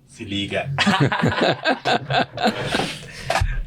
Se liga.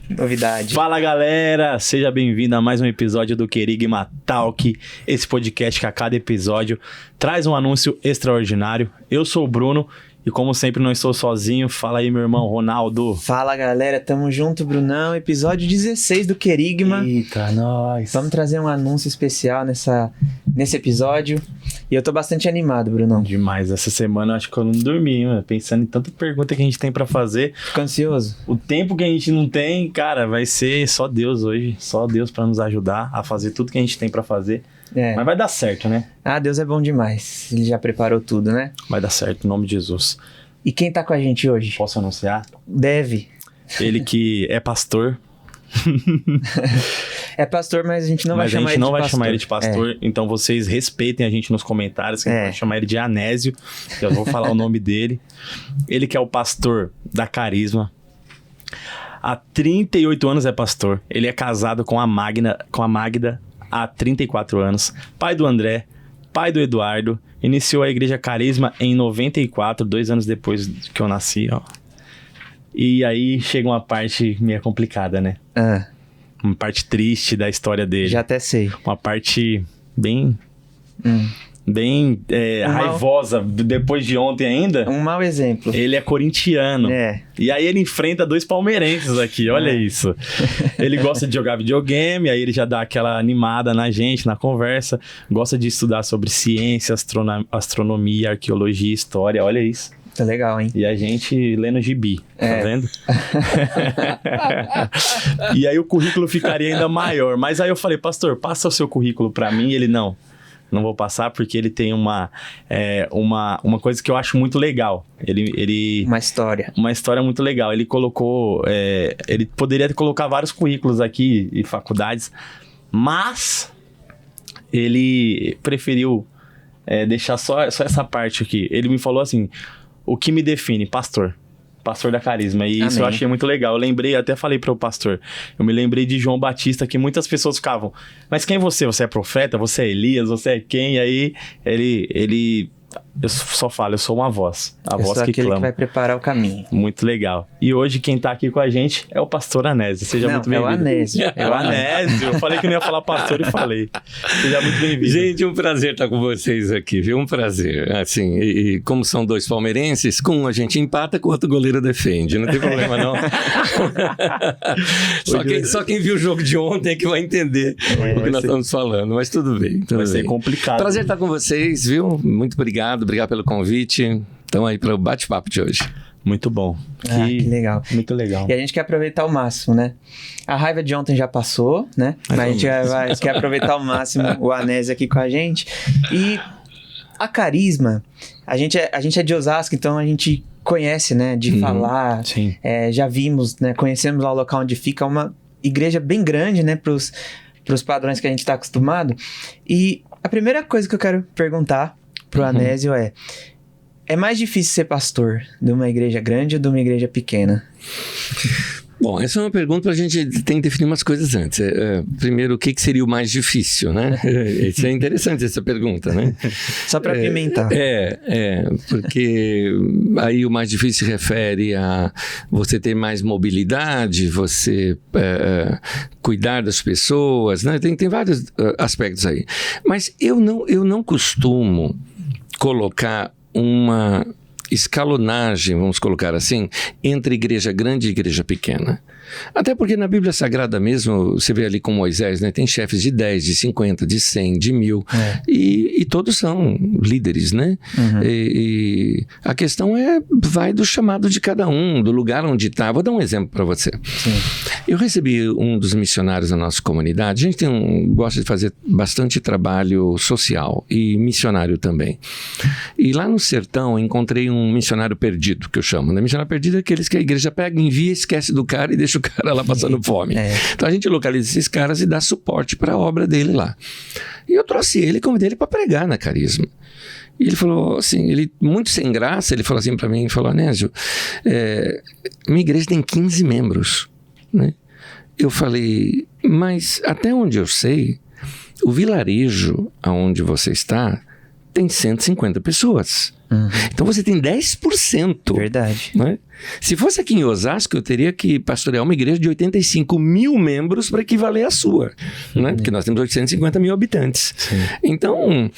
Novidade. Fala, galera, seja bem-vindo a mais um episódio do Querigma Talk, esse podcast que a cada episódio traz um anúncio extraordinário. Eu sou o Bruno e, como sempre, não estou sozinho. Fala aí, meu irmão Ronaldo. Fala, galera, tamo junto, Brunão. Episódio 16 do Querigma. Eita, nós. Vamos trazer um anúncio especial nesse episódio. E eu tô bastante animado, Brunão. Demais, essa semana eu acho que eu não dormi, mano, pensando em tanta pergunta que a gente tem pra fazer. Fico ansioso. O tempo que a gente não tem, cara, vai ser só Deus hoje. Só Deus pra nos ajudar a fazer tudo que a gente tem pra fazer. É. Mas vai dar certo, né? Ah, Deus é bom demais. Ele já preparou tudo, né? Vai dar certo, em nome de Jesus. E quem tá com a gente hoje? Posso anunciar? Deve. Ele que é pastor. É pastor, mas a gente não vai chamar ele de pastor. Mas a gente não vai chamar ele de pastor, então vocês respeitem a gente nos comentários, que a gente vai chamar ele de Anésio, que eu vou falar o nome dele. Ele que é o pastor da Carisma. Há 38 anos é pastor. Ele é casado com a Magda há 34 anos. Pai do André, pai do Eduardo. Iniciou a Igreja Carisma em 94, 2 anos depois que eu nasci, ó. E aí chega uma parte meio complicada, né? Uma parte triste da história dele. Já até sei. Uma parte bem raivosa. Depois de ontem ainda. Um mau exemplo. Ele é corintiano. É. E aí ele enfrenta 2 palmeirenses aqui, olha isso. Ele gosta de jogar videogame, aí ele já dá aquela animada na gente, na conversa. Gosta de estudar sobre ciência, astronomia, arqueologia, história, olha isso. Tá legal, hein? E a gente lendo gibi, tá vendo? E aí o currículo ficaria ainda maior. Mas aí eu falei, pastor, passa o seu currículo pra mim. E ele, não vou passar porque ele tem uma coisa que eu acho muito legal. Uma história. Uma história muito legal. Ele colocou... ele poderia colocar vários currículos aqui e faculdades, mas ele preferiu deixar só essa parte aqui. Ele me falou assim... O que me define? Pastor da Carisma. E isso eu achei muito legal. Eu lembrei, até falei para o pastor, eu me lembrei de João Batista, que muitas pessoas ficavam, mas quem é você? Você é profeta? Você é Elias? Você é quem? E aí ele eu só falo, eu sou uma voz. A voz que clama. Aquele que vai preparar o caminho. Muito legal. E hoje quem tá aqui com a gente é o pastor Anésio. Seja muito bem-vindo. É o Anésio. É o Anésio. Eu falei que não ia falar pastor e falei. Seja muito bem-vindo. Gente, um prazer estar com vocês aqui, viu? Um prazer. Assim, e como são 2 palmeirenses, com um a gente empata, com o outro goleiro defende. Não tem problema, não. Só quem viu o jogo de ontem é que vai entender o que nós estamos falando. Mas tudo bem. Vai ser complicado. Prazer estar com vocês, viu? Muito obrigado pelo convite. Estamos aí para o bate-papo de hoje. Muito bom. Que legal. Muito legal. E a gente quer aproveitar ao máximo, né? A raiva de ontem já passou, né? Mas a gente quer aproveitar ao máximo o Anésio aqui com a gente. E a Carisma, a gente é de Osasco, então a gente conhece, né? De falar. Sim. Já vimos, né? Conhecemos lá o local onde fica uma igreja bem grande, né? Pros padrões que a gente está acostumado. E a primeira coisa que eu quero perguntar pro Anésio é mais difícil ser pastor de uma igreja grande ou de uma igreja pequena? Bom, essa é uma pergunta para a gente tem que definir umas coisas antes. Primeiro, o que seria o mais difícil, né? Isso é interessante, essa pergunta, né? Só para pimentar. Porque aí o mais difícil se refere a você ter mais mobilidade, você cuidar das pessoas, né? Tem vários aspectos aí. Mas eu não costumo colocar uma escalonagem, vamos colocar assim, entre igreja grande e igreja pequena. Até porque na Bíblia Sagrada mesmo, você vê ali com Moisés, né? Tem chefes de 10, de 50, de 100, de 1000. E todos são líderes, né? E a questão vai do chamado de cada um, do lugar onde está. Vou dar um exemplo para você. Sim. Eu recebi um dos missionários da nossa comunidade. A gente gosta de fazer bastante trabalho social e missionário também. E lá no sertão, encontrei um missionário perdido, que eu chamo. Né? Missionário perdido é aqueles que a igreja pega, envia, esquece do cara e deixa deixa o cara lá passando fome. Então a gente localiza esses caras e dá suporte para a obra dele lá. E eu trouxe ele, convidei ele para pregar na Carisma. E ele falou assim, ele muito sem graça, ele falou assim para mim, falou: Anésio, minha igreja tem 15 membros, né? Eu falei, mas até onde eu sei, o vilarejo aonde você está tem 150 pessoas. Então você tem 10%. Verdade. Né? Se fosse aqui em Osasco, eu teria que pastorear uma igreja de 85 mil membros para equivaler à sua. Né? Porque nós temos 850 mil habitantes. Sim. Então,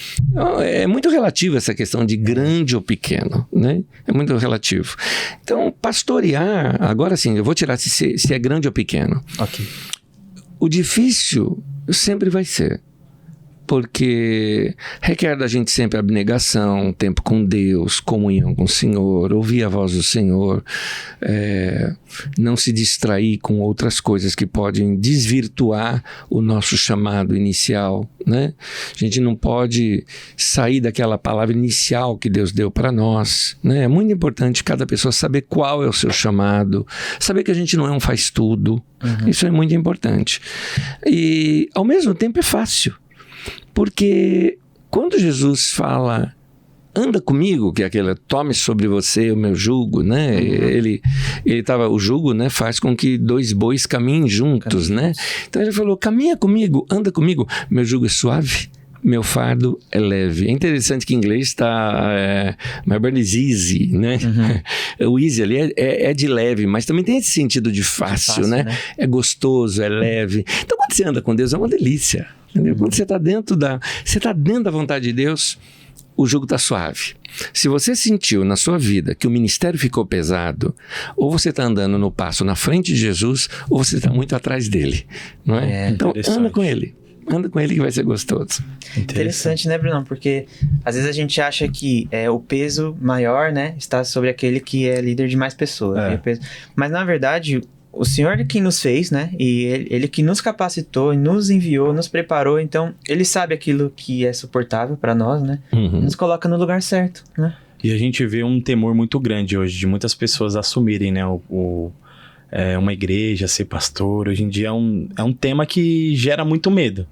é muito relativo essa questão de grande ou pequeno. Né? É muito relativo. Então, pastorear, agora sim, eu vou tirar se é grande ou pequeno. Ok. O difícil sempre vai ser, porque requer da gente sempre abnegação, tempo com Deus, comunhão com o Senhor, ouvir a voz do Senhor, não se distrair com outras coisas que podem desvirtuar o nosso chamado inicial, né? A gente não pode sair daquela palavra inicial que Deus deu para nós, né? É muito importante cada pessoa saber qual é o seu chamado, saber que a gente não é um faz-tudo. Isso é muito importante. E, ao mesmo tempo, é fácil. Porque quando Jesus fala, anda comigo, que é aquela, tome sobre você o meu jugo, né? O jugo, né, faz com que dois bois caminhem juntos, né? Então ele falou, caminha comigo, anda comigo, meu jugo é suave, meu fardo é leve. É interessante que em inglês está my burden is easy, né? O easy ali é de leve, mas também tem esse sentido de fácil, né? É gostoso, é leve. Então quando você anda com Deus é uma delícia. Entendeu? Quando você está dentro da vontade de Deus, o jugo está suave. Se você sentiu na sua vida que o ministério ficou pesado, ou você está andando no passo na frente de Jesus, ou você está muito atrás dele, não é? Então anda com ele. Anda com ele que vai ser gostoso. Interessante, né, Bruno? Porque às vezes a gente acha que o peso maior, né, está sobre aquele que é líder de mais pessoas. Mas na verdade, o Senhor é quem nos fez, né? E ele que nos capacitou, nos enviou, nos preparou. Então, ele sabe aquilo que é suportável para nós, né? Nos coloca no lugar certo, né? E a gente vê um temor muito grande hoje de muitas pessoas assumirem, né, uma igreja, ser pastor. Hoje em dia é um tema que gera muito medo.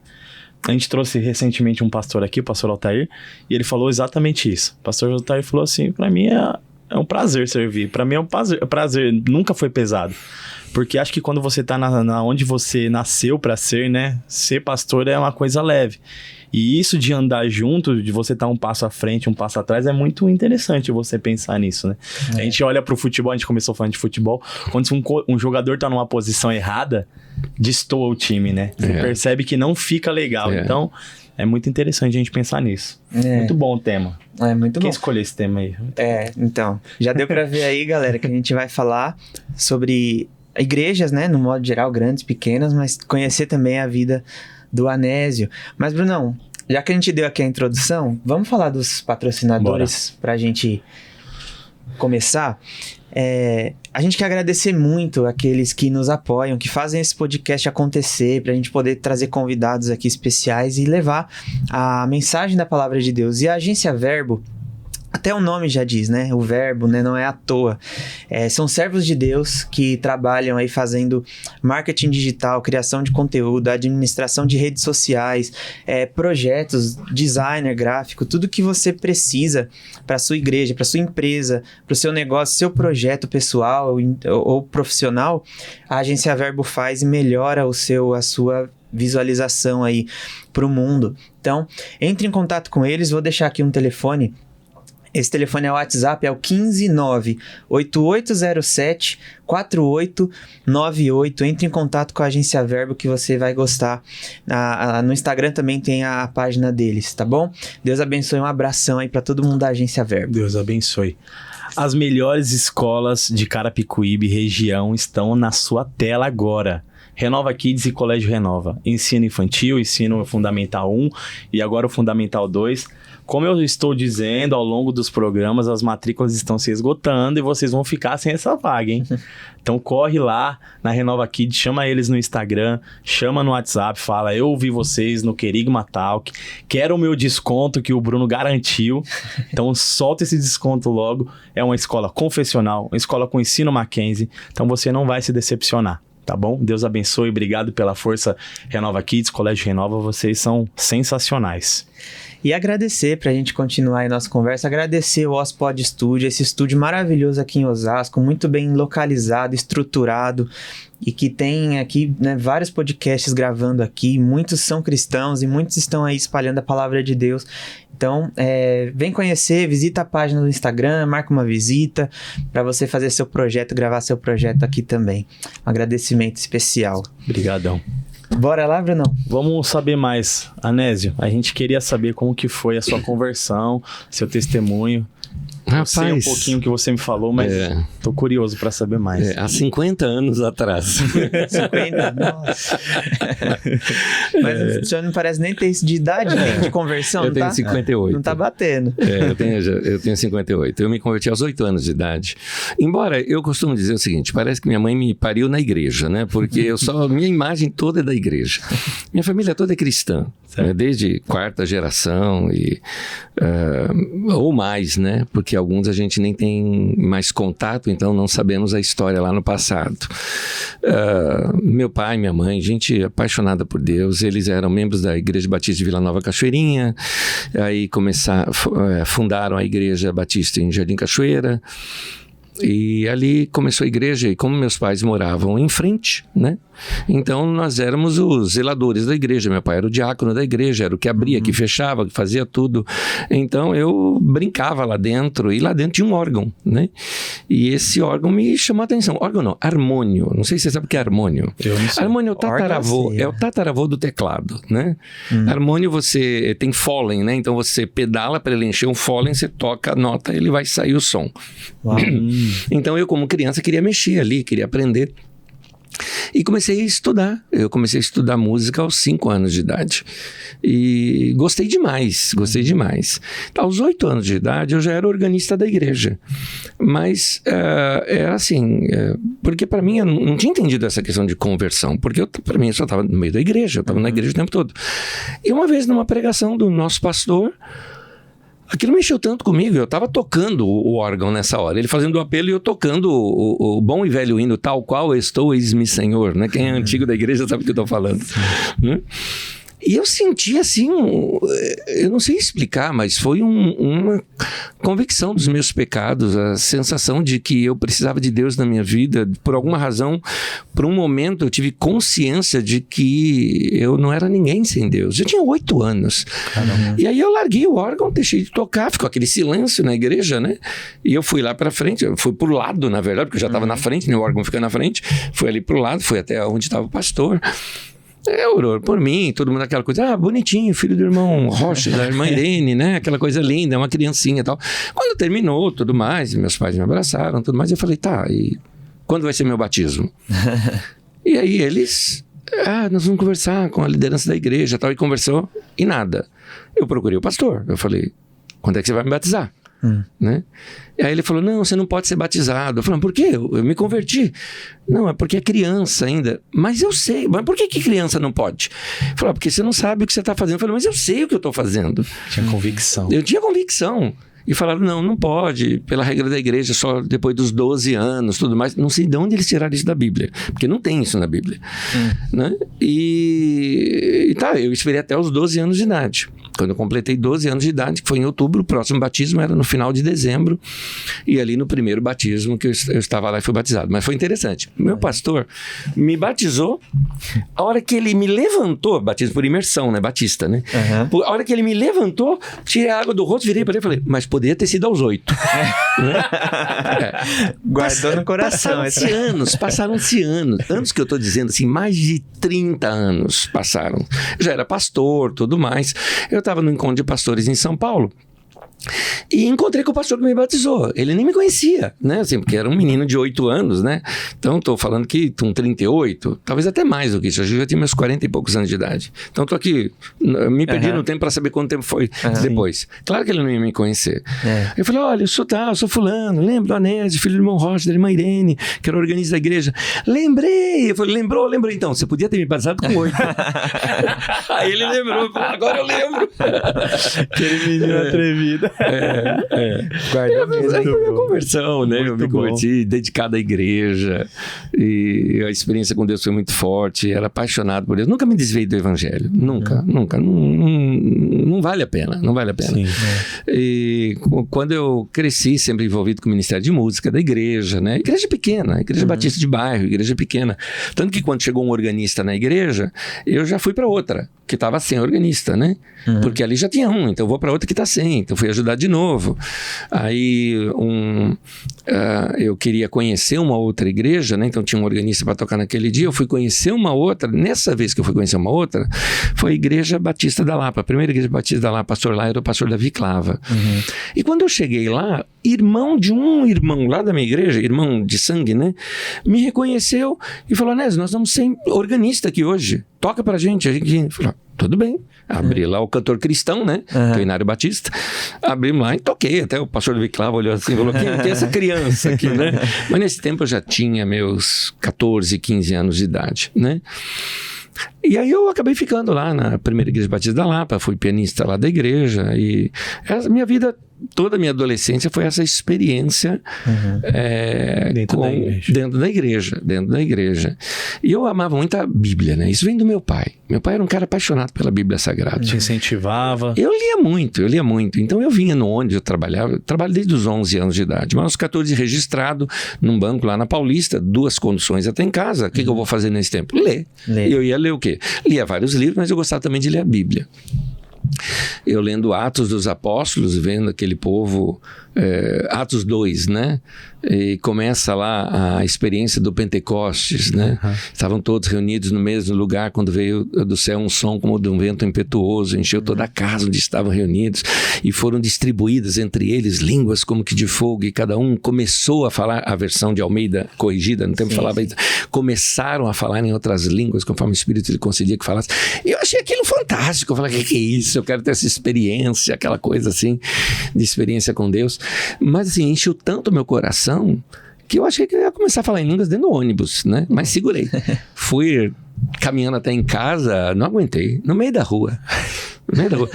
A gente trouxe recentemente um pastor aqui, o pastor Altair, e ele falou exatamente isso. O pastor Altair falou assim, para mim é um prazer servir. Para mim é um prazer, nunca foi pesado. Porque acho que quando você tá onde você nasceu para ser, né? Ser pastor é uma coisa leve. E isso de andar junto, de você estar um passo à frente, um passo atrás, é muito interessante você pensar nisso, né? A gente olha pro futebol, a gente começou falando de futebol, quando um jogador tá numa posição errada, destoa o time, né? Você percebe que não fica legal. Então, é muito interessante a gente pensar nisso. Muito bom o tema. Muito bom. Quem escolheu esse tema aí? Então, já deu para ver aí, galera, que a gente vai falar sobre igrejas, né, no modo geral, grandes, pequenas, mas conhecer também a vida do Anésio. Mas, Brunão, já que a gente deu aqui a introdução, vamos falar dos patrocinadores para a gente começar. A gente quer agradecer muito aqueles que nos apoiam, que fazem esse podcast acontecer, para a gente poder trazer convidados aqui especiais e levar a mensagem da palavra de Deus. E a Agência Verbo, até o nome já diz, né? O verbo, né? Não é à toa. São servos de Deus que trabalham aí fazendo marketing digital, criação de conteúdo, administração de redes sociais, projetos, designer gráfico, tudo que você precisa para sua igreja, para sua empresa, para o seu negócio, seu projeto pessoal ou profissional, a Agência Verbo faz e melhora a sua visualização aí para o mundo. Então, entre em contato com eles, vou deixar aqui um telefone. Esse telefone é o WhatsApp, é o 159-8807-4898. Entre em contato com a Agência Verbo que você vai gostar. No Instagram também tem a página deles, tá bom? Deus abençoe, um abração aí para todo mundo da Agência Verbo. Deus abençoe. As melhores escolas de Carapicuíba e região estão na sua tela agora. Renova Kids e Colégio Renova. Ensino infantil, ensino fundamental 1 e agora o fundamental 2. Como eu estou dizendo, ao longo dos programas, as matrículas estão se esgotando e vocês vão ficar sem essa vaga, hein? Então corre lá na Renova Kids, chama eles no Instagram, chama no WhatsApp, fala, eu ouvi vocês no Querigma Talk, quero o meu desconto que o Bruno garantiu, então solta esse desconto logo. É uma escola confessional, uma escola com ensino Mackenzie, então você não vai se decepcionar. tá bom? Deus abençoe, obrigado pela força Renova Kids, Colégio Renova, vocês são sensacionais. E agradecer, pra gente continuar aí nossa conversa, agradecer o Ospod Studio, esse estúdio maravilhoso aqui em Osasco, muito bem localizado, estruturado, e que tem aqui, né, vários podcasts gravando aqui, muitos são cristãos e muitos estão aí espalhando a palavra de Deus. Então, vem conhecer, visita a página do Instagram, marca uma visita para você fazer seu projeto, gravar seu projeto aqui também. Um agradecimento especial. Obrigadão. Bora lá, Brunão? Vamos saber mais. Anésio, a gente queria saber como que foi a sua conversão, seu testemunho. Rapaz, eu sei um pouquinho que você me falou, mas tô curioso para saber mais. Há 50 anos atrás. 50? Nossa. Mas o senhor não parece nem ter isso de idade, nem de conversão, eu tenho 58. Não tá batendo. Eu tenho 58. Eu me converti aos 8 anos de idade. Embora eu costumo dizer o seguinte, parece que minha mãe me pariu na igreja, né? Porque minha imagem toda é da igreja. Minha família toda é cristã. Desde 4ª geração ou mais, né? Porque alguns a gente nem tem mais contato, então não sabemos a história lá no passado. Meu pai, minha mãe, gente apaixonada por Deus, eles eram membros da Igreja Batista de Vila Nova Cachoeirinha, aí fundaram a Igreja Batista em Jardim Cachoeira, e ali começou a igreja, e como meus pais moravam em frente, né? Então nós éramos os zeladores da igreja. Meu pai era o diácono da igreja, era o que abria, que fechava, que fazia tudo. Então eu brincava lá dentro, e lá dentro tinha um órgão, né? E esse órgão me chamou a atenção. Órgão não, harmônio. Não sei se você sabe o que é harmônio. Eu não sei. Harmônio é o tataravô, é o tataravô do teclado, né? Harmônio você tem fôlei, né? Então você pedala para ele encher um fôlei, você toca a nota, ele vai sair o som. Então eu, como criança, queria mexer ali, queria aprender. E comecei a estudar. Eu comecei a estudar música aos 5 anos de idade. E gostei demais. Aos 8 anos de idade, eu já era organista da igreja. Mas era assim, porque para mim, eu não tinha entendido essa questão de conversão. Porque para mim, eu só estava no meio da igreja. Eu estava na igreja o tempo todo. E uma vez, numa pregação do nosso pastor, aquilo mexeu tanto comigo, eu estava tocando o órgão nessa hora, ele fazendo o apelo e eu tocando o bom e velho hino, tal qual estou, eis-me Senhor, né? Quem é antigo da igreja sabe o que eu estou falando, né? E eu senti assim, eu não sei explicar, mas foi uma convicção dos meus pecados, a sensação de que eu precisava de Deus na minha vida. Por alguma razão, por um momento eu tive consciência de que eu não era ninguém sem Deus. Eu tinha 8 anos. Caramba. E aí eu larguei o órgão, deixei de tocar, ficou aquele silêncio na igreja, né? E eu fui lá para frente, eu fui pro lado, na verdade, porque eu já estava na frente, né? O órgão fica na frente, fui ali pro lado, fui até onde estava o pastor. Orou por mim, todo mundo aquela coisa, bonitinho, filho do irmão Rocha, da irmã Irene, né? Aquela coisa linda, uma criancinha e tal. Quando terminou, tudo mais, meus pais me abraçaram, tudo mais, eu falei, e quando vai ser meu batismo? E aí eles, nós vamos conversar com a liderança da igreja e tal, e conversou, e nada. Eu procurei o pastor, eu falei, quando é que você vai me batizar? Né? E aí ele falou, não, você não pode ser batizado. Eu falei, por quê? Eu me converti. Não, é porque é criança ainda. Mas eu sei, mas por que criança não pode? Ele falou, porque você não sabe o que você está fazendo. Eu falei, mas eu sei o que eu estou fazendo. Tinha convicção. Eu tinha convicção. E falaram, não pode, pela regra da igreja, só depois dos 12 anos, tudo mais. Não sei de onde eles tiraram isso da Bíblia, porque não tem isso na Bíblia. Né? Eu esperei até os 12 anos de idade. Quando eu completei 12 anos de idade, que foi em outubro, o próximo batismo era no final de dezembro, e ali no primeiro batismo que eu estava lá e fui batizado. Mas foi interessante. Meu pastor me batizou, a hora que ele me levantou, batismo por imersão, né? Batista, né? A hora que ele me levantou, tirei a água do rosto, virei para ele e falei, mas poderia ter sido aos 8. Guardou no coração. Passaram-se anos. Anos que eu estou dizendo, assim, mais de 30 anos passaram. Eu já era pastor, tudo mais. Eu estava no encontro de pastores em São Paulo. E encontrei com o pastor que me batizou. Ele nem me conhecia, né? Assim, porque era um menino de 8 anos, né? Então, estou falando que com 38, talvez até mais do que isso. Eu já tinha meus 40 e poucos anos de idade. Então, estou aqui, me perdi no tempo para saber quanto tempo foi depois. Sim. Claro que ele não ia me conhecer. Eu falei, olha, eu sou fulano, lembro do Anésio, filho do irmão Rocha, da irmã Irene, que era organista da igreja. Lembrei! Eu falei, lembrou? Então, você podia ter me batizado com 8. Aí ele lembrou, agora eu lembro. Aquele menino atrevido. vida. Guardou mesmo. Foi minha conversão, né? Muito Eu me converti, dedicado à igreja. E a experiência com Deus foi muito forte. Era apaixonado por Deus. Nunca me desviei do evangelho. Nunca. Não vale a pena. Não vale a pena. Sim. E quando eu cresci, sempre envolvido com o Ministério de Música da igreja, né? Igreja pequena, igreja batista de bairro, igreja pequena. Tanto que quando chegou um organista na igreja, eu já fui para outra, que estava sem organista, né? Porque ali já tinha um, então eu vou para outra que está sem, então fui ajudar de novo. Aí eu queria conhecer uma outra igreja, né? Então tinha um organista para tocar naquele dia, eu fui conhecer uma outra. Nessa vez que eu fui conhecer uma outra, foi a Igreja Batista da Lapa, a primeira Igreja Batista da Lapa, pastor lá era o pastor Davi Clava. E quando eu cheguei lá, irmão de um irmão lá da minha igreja, irmão de sangue, né? Me reconheceu e falou: Anésio, nós estamos sem organista aqui hoje, toca pra gente. A gente falou: tudo bem. Abri lá o cantor cristão, né? Que é o Inário Batista. Abrimos lá e toquei. Até o pastor Davi Clava olhou assim e falou: quem é essa criança aqui, né? Mas nesse tempo eu já tinha meus 14, 15 anos de idade, né? E aí eu acabei ficando lá na primeira Igreja Batista da Lapa, fui pianista lá da igreja, e minha vida, toda a minha adolescência foi essa experiência dentro da igreja. E eu amava muito a Bíblia, né? Isso vem do meu pai. Meu pai era um cara apaixonado pela Bíblia Sagrada. Te incentivava? Eu lia muito. Então eu vinha no onde eu trabalho desde os 11 anos de idade, mas aos 14 registrado num banco lá na Paulista, 2 conduções até em casa. O que eu vou fazer nesse tempo? Ler. E eu ia ler o quê? Lia vários livros, mas eu gostava também de ler a Bíblia. Eu lendo Atos dos Apóstolos, vendo aquele povo, Atos 2, né? E começa lá a experiência do Pentecostes, né? Estavam todos reunidos no mesmo lugar quando veio do céu um som como de um vento impetuoso, encheu toda a casa onde estavam reunidos e foram distribuídas entre eles línguas como que de fogo, e cada um começou a falar, a versão de Almeida corrigida, no tempo falava isso, começaram a falar em outras línguas conforme o Espírito lhe concedia que falasse. Eu achei aquilo fantástico, eu falei: que é isso? Eu quero ter essa experiência, aquela coisa assim, de experiência com Deus. Mas assim, encheu tanto o meu coração que eu achei que eu ia começar a falar em línguas dentro do ônibus, né? Mas segurei. Fui caminhando até em casa, não aguentei, no meio da rua.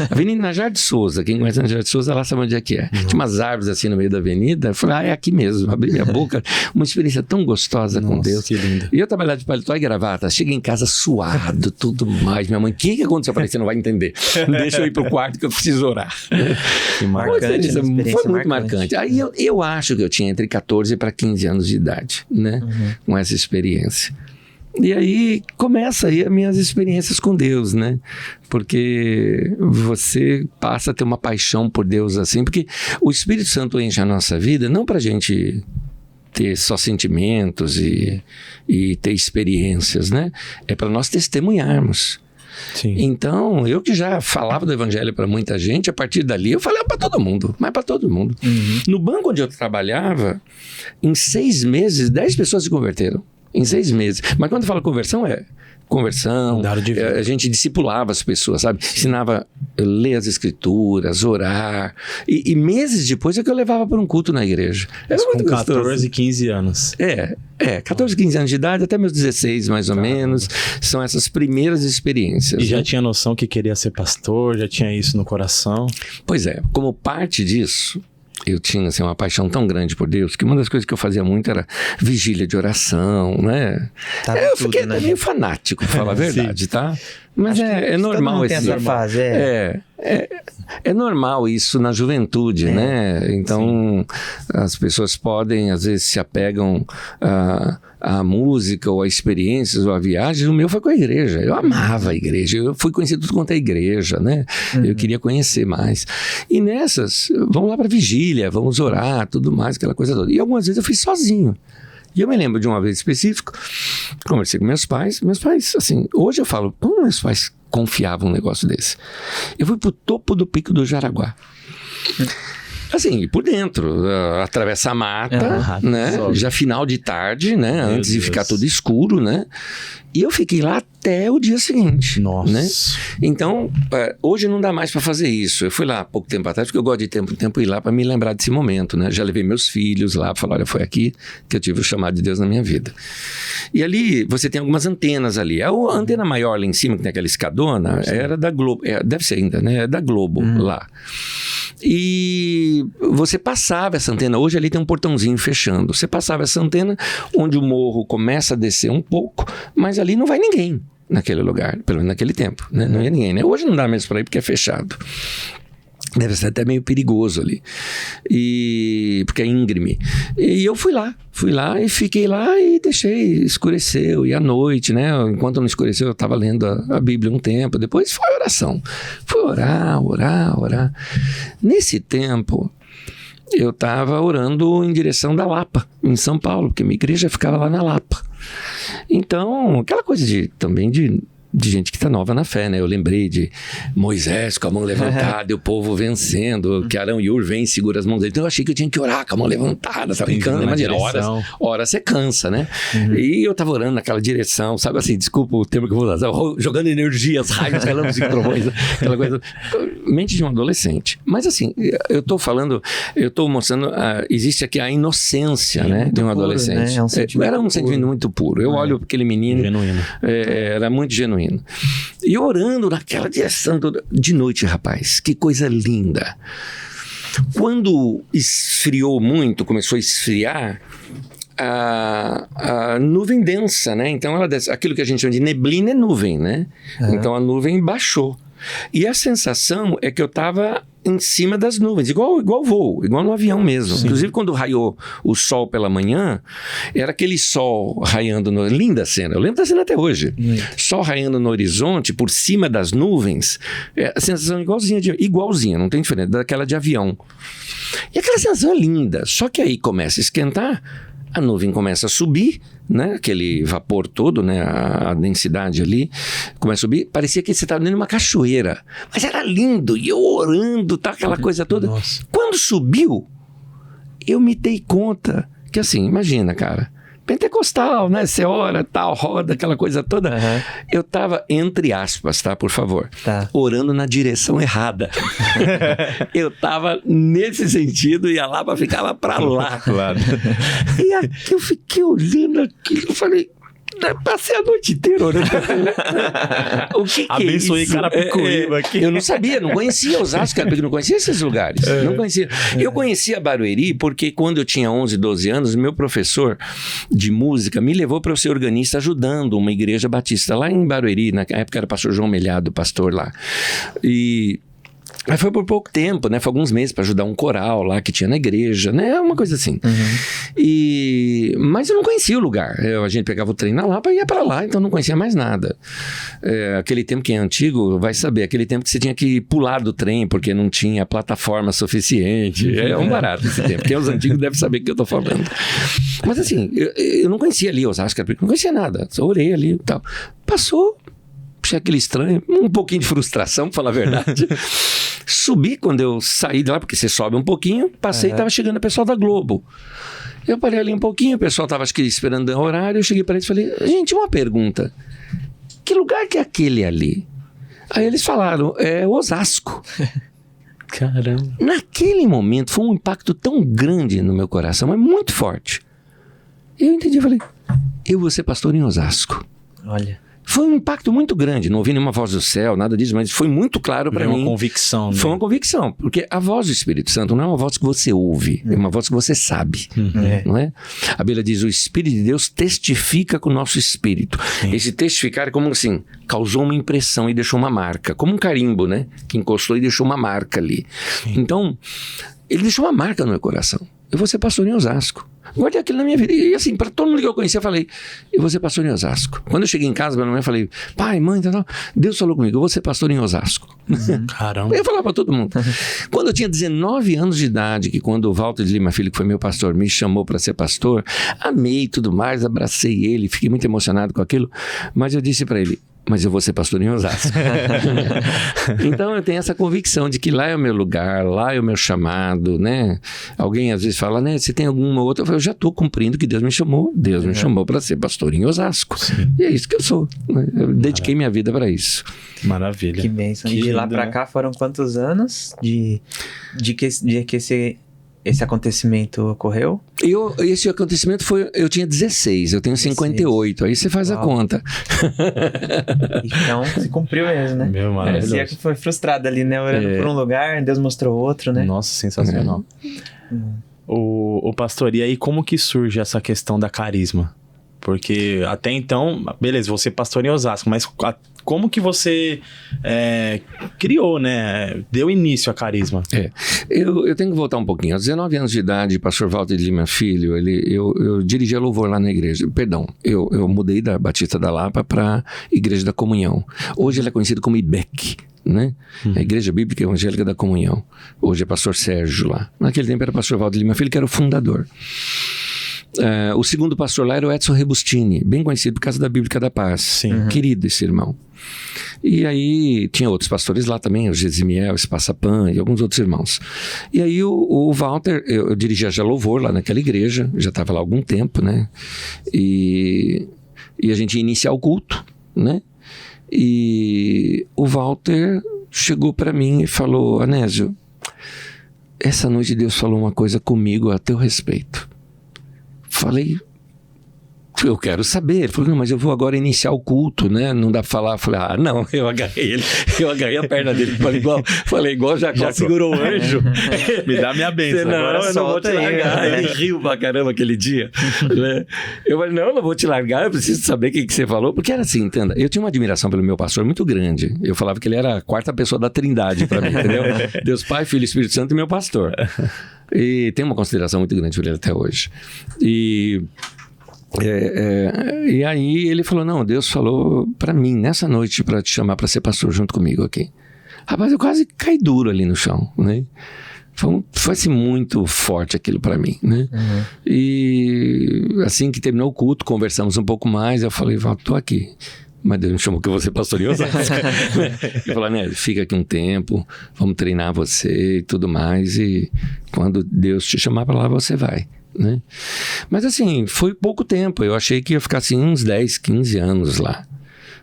Avenida Najar de Souza, quem conhece Najar de Souza lá sabe onde é que é. Tinha umas árvores assim no meio da avenida, eu falei: é aqui mesmo. Abri minha boca, uma experiência tão gostosa com Deus. Que lindo. E eu trabalhava de paletó e gravata, cheguei em casa suado, tudo mais. Minha mãe: o que aconteceu? Eu falei: você não vai entender. Deixa eu ir pro quarto que eu preciso orar. Que marcante. Foi muito marcante. Aí eu acho que eu tinha entre 14 para 15 anos de idade, né? Com essa experiência. E aí começa aí as minhas experiências com Deus, né? Porque você passa a ter uma paixão por Deus assim, porque o Espírito Santo enche a nossa vida não pra gente ter só sentimentos e ter experiências, né? É para nós testemunharmos. Sim. Então, eu que já falava do evangelho para muita gente, a partir dali eu falava para todo mundo, mas para todo mundo. No banco onde eu trabalhava, em 6 meses, 10 pessoas se converteram. Em 6 meses. Mas quando eu falo conversão, a gente discipulava as pessoas, sabe? Ensinava a ler as escrituras, orar. E meses depois é que eu levava para um culto na igreja. Era muito com gostoso. 14, 15 anos. 14, 15 anos de idade, até meus 16 mais ou menos. São essas primeiras experiências. E já tinha noção que queria ser pastor, já tinha isso no coração? Pois é, como parte disso, eu tinha assim, uma paixão tão grande por Deus que uma das coisas que eu fazia muito era vigília de oração, né? Eu fiquei meio fanático, pra falar a verdade, tá? Mas é normal essa fase. É normal isso na juventude, né? Então, as pessoas podem, às vezes, se apegam à música ou a experiências ou a viagens. O meu foi com a igreja. Eu amava a igreja. Eu fui conhecido tudo quanto é igreja, né? Eu queria conhecer mais. E nessas, vamos lá para vigília, vamos orar, tudo mais, aquela coisa toda. E algumas vezes eu fiz sozinho. E eu me lembro de uma vez específica, conversei com meus pais, assim, hoje eu falo, como meus pais confiavam um negócio desse? Eu fui pro topo do Pico do Jaraguá. Assim, por dentro, atravessar a mata, né? Já final de tarde, né? Antes de ficar tudo escuro, né? E eu fiquei lá até o dia seguinte. Nossa. Né? Então, hoje não dá mais para fazer isso. Eu fui lá há pouco tempo atrás, porque eu gosto de tempo em tempo ir lá para me lembrar desse momento, né? Já levei meus filhos lá para falar: olha, foi aqui que eu tive o chamado de Deus na minha vida. E ali, você tem algumas antenas ali. A antena maior lá em cima, que tem aquela escadona, era da Globo. Deve ser ainda, né? É da Globo lá. E você passava essa antena, hoje ali tem um portãozinho fechando, você passava essa antena onde o morro começa a descer um pouco, mas ali não vai ninguém naquele lugar, pelo menos naquele tempo, né? Não ia ninguém, né? Hoje não dá mesmo para ir porque é fechado. Deve ser até meio perigoso ali, porque é íngreme. E eu fui lá e fiquei lá e deixei, escureceu. E à noite, né? Enquanto não escureceu, eu estava lendo a Bíblia um tempo. Depois foi oração. Fui orar. Nesse tempo, eu estava orando em direção da Lapa, em São Paulo, porque minha igreja ficava lá na Lapa. Então, aquela coisa também de gente que está nova na fé, né? Eu lembrei de Moisés com a mão levantada e o povo vencendo, que Arão e Ur vem e segura as mãos dele. Então eu achei que eu tinha que orar com a mão levantada, sabe? Imagina, horas você cansa, né? E eu tava orando naquela direção, sabe assim, desculpa o termo que eu vou usar, jogando energias, raios, relâmpagos e trovões, aquela coisa, mente de um adolescente. Mas assim, eu tô mostrando, existe aqui a inocência, né? De um adolescente. Né? Era um sentimento muito puro. Eu olho aquele menino, genuíno. Era muito genuíno. E orando naquela direção toda. De noite, rapaz, que coisa linda. Quando esfriou muito, começou a esfriar, a nuvem densa, né? Então ela desce. Aquilo que a gente chama de neblina é nuvem, né? Então a nuvem baixou. E a sensação é que eu estava em cima das nuvens, igual voo, igual no avião mesmo. Sim. Inclusive, quando raiou o sol pela manhã, era aquele sol raiando linda cena, eu lembro da cena até hoje. Sol raiando no horizonte, por cima das nuvens, a sensação igualzinha, não tem diferença, daquela de avião. E aquela sensação é linda, só que aí começa a esquentar, a nuvem começa a subir, né? Aquele vapor todo, né? A densidade ali começa a subir. Parecia que você estava dentro de uma cachoeira. Mas era lindo. E eu orando, tá, aquela coisa toda. Nossa. Quando subiu, eu me dei conta que assim, imagina, cara. Pentecostal, né? Você ora, tal, roda, aquela coisa toda. Eu tava, entre aspas, tá? Por favor. Orando na direção errada. Eu tava nesse sentido e a Lapa ficava pra lá. Claro. E aqui eu fiquei olhando aquilo, eu falei... Passei a noite inteira orando. O que abençoei Carapicuíba aqui. Eu não sabia, não conhecia Osasco, não conhecia esses lugares. Não conhecia. Eu conhecia Barueri porque quando eu tinha 11, 12 anos, meu professor de música me levou para eu ser organista ajudando uma igreja batista lá em Barueri. Na época era o pastor João Melhado, pastor lá. Mas foi por pouco tempo, né? Foi alguns meses para ajudar um coral lá que tinha na igreja, né? Uma coisa assim. Mas eu não conhecia o lugar. A gente pegava o trem na Lapa e ia para lá, então não conhecia mais nada. Aquele tempo que é antigo vai saber, aquele tempo que você tinha que pular do trem porque não tinha plataforma suficiente. É um barato esse tempo. Quem é os antigos deve saber o que eu tô falando. Mas assim, eu não conhecia ali Osasco, não conhecia nada. Só orei ali e tal. Passou, achei aquele estranho, um pouquinho de frustração, pra falar a verdade. Subi quando eu saí de lá, porque você sobe um pouquinho, passei e estava chegando o pessoal da Globo. Eu parei ali um pouquinho, o pessoal estava acho que esperando o horário, eu cheguei para eles e falei, gente, uma pergunta, que lugar que é aquele ali? Aí eles falaram, é Osasco. Caramba. Naquele momento foi um impacto tão grande no meu coração, mas muito forte. Eu entendi, eu falei, eu vou ser pastor em Osasco. Olha. Foi um impacto muito grande, não ouvi nenhuma voz do céu, nada disso, mas foi muito claro para mim. Foi uma convicção. Né? Foi uma convicção, porque a voz do Espírito Santo não é uma voz que você ouve, é uma voz que você sabe, não é? A Bíblia diz, o Espírito de Deus testifica com o nosso espírito. Sim. Esse testificar é como assim, causou uma impressão e deixou uma marca, como um carimbo, né? Que encostou e deixou uma marca ali. Sim. Então, ele deixou uma marca no meu coração. Eu vou ser pastor em Osasco. Guardei aquilo na minha vida. E assim, para todo mundo que eu conhecia, eu falei, eu vou ser pastor em Osasco. Quando eu cheguei em casa, minha mãe, falei, pai, mãe, tal, Deus falou comigo, eu vou ser pastor em Osasco. Caramba. Eu ia falar para todo mundo. Quando eu tinha 19 anos de idade, que quando o Walter de Lima Filho, que foi meu pastor, me chamou para ser pastor, amei tudo mais, abracei ele, fiquei muito emocionado com aquilo, mas eu disse para ele, mas eu vou ser pastor em Osasco. Então eu tenho essa convicção de que lá é o meu lugar, lá é o meu chamado, né? Alguém às vezes fala, né? Você tem alguma outra? Eu falo, eu já estou cumprindo o que Deus me chamou. Deus me chamou para ser pastor em Osasco. Sim. E é isso que eu sou. Eu dediquei minha vida para isso. Maravilha. Que bênção. E de lá para cá foram quantos anos de aquecer esse acontecimento ocorreu? Esse acontecimento eu tinha 16, eu tenho 58, aí você faz a conta. Então, se cumpriu mesmo, né? Meu maravilhoso. Parecia que foi frustrado ali, né? Orando por um lugar, Deus mostrou outro, né? Nossa, sensacional. O pastor, e aí como que surge essa questão da carisma? Porque até então, beleza, você pastor em Osasco, mas como que você criou, né? Deu início à carisma? Eu tenho que voltar um pouquinho. Aos 19 anos de idade, pastor Walter de Lima Filho, eu dirigia louvor lá na igreja. Perdão, eu mudei da Batista da Lapa para Igreja da Comunhão. Hoje ela é conhecida como IBEC, né? A Igreja Bíblica Evangélica da Comunhão. Hoje é pastor Sérgio lá. Naquele tempo era pastor Walter de Lima Filho, que era o fundador. O segundo pastor lá era o Edson Rebustini, bem conhecido por causa da Bíblica da Paz. Sim. Querido esse irmão. E aí tinha outros pastores lá também, o Gesimiel, Espassapan e alguns outros irmãos. E aí o Walter, eu dirigia já louvor lá naquela igreja, já estava lá há algum tempo, né? E a gente ia iniciar o culto, né? E o Walter chegou para mim e falou: Anésio, essa noite Deus falou uma coisa comigo a teu respeito. Falei, eu quero saber. Ele falou, não, mas eu vou agora iniciar o culto, né? Não dá pra falar. Falei, não, eu agarrei a perna dele. Falei, igual Jacó segurou o anjo. Me dá minha bênção. Não, eu não vou te largar. Ele riu pra caramba aquele dia. Né? Eu falei, não vou te largar, eu preciso saber o que você falou. Porque era assim, entenda, eu tinha uma admiração pelo meu pastor muito grande. Eu falava que ele era a quarta pessoa da Trindade pra mim, entendeu? Deus Pai, Filho e Espírito Santo e meu pastor. E tem uma consideração muito grande por ele até hoje. E aí ele falou, não, Deus falou pra mim nessa noite pra te chamar pra ser pastor junto comigo aqui. Rapaz, eu quase caí duro ali no chão, né? Foi assim, muito forte aquilo pra mim, né? Uhum. E assim que terminou o culto, conversamos um pouco mais, eu falei, Val, tô aqui. Mas Deus me chamou que eu vou ser pastor em Osasco. Eu falei, né, fica aqui um tempo, vamos treinar você e tudo mais, e quando Deus te chamar para lá, você vai, né? Mas assim, foi pouco tempo, eu achei que ia ficar assim uns 10, 15 anos lá.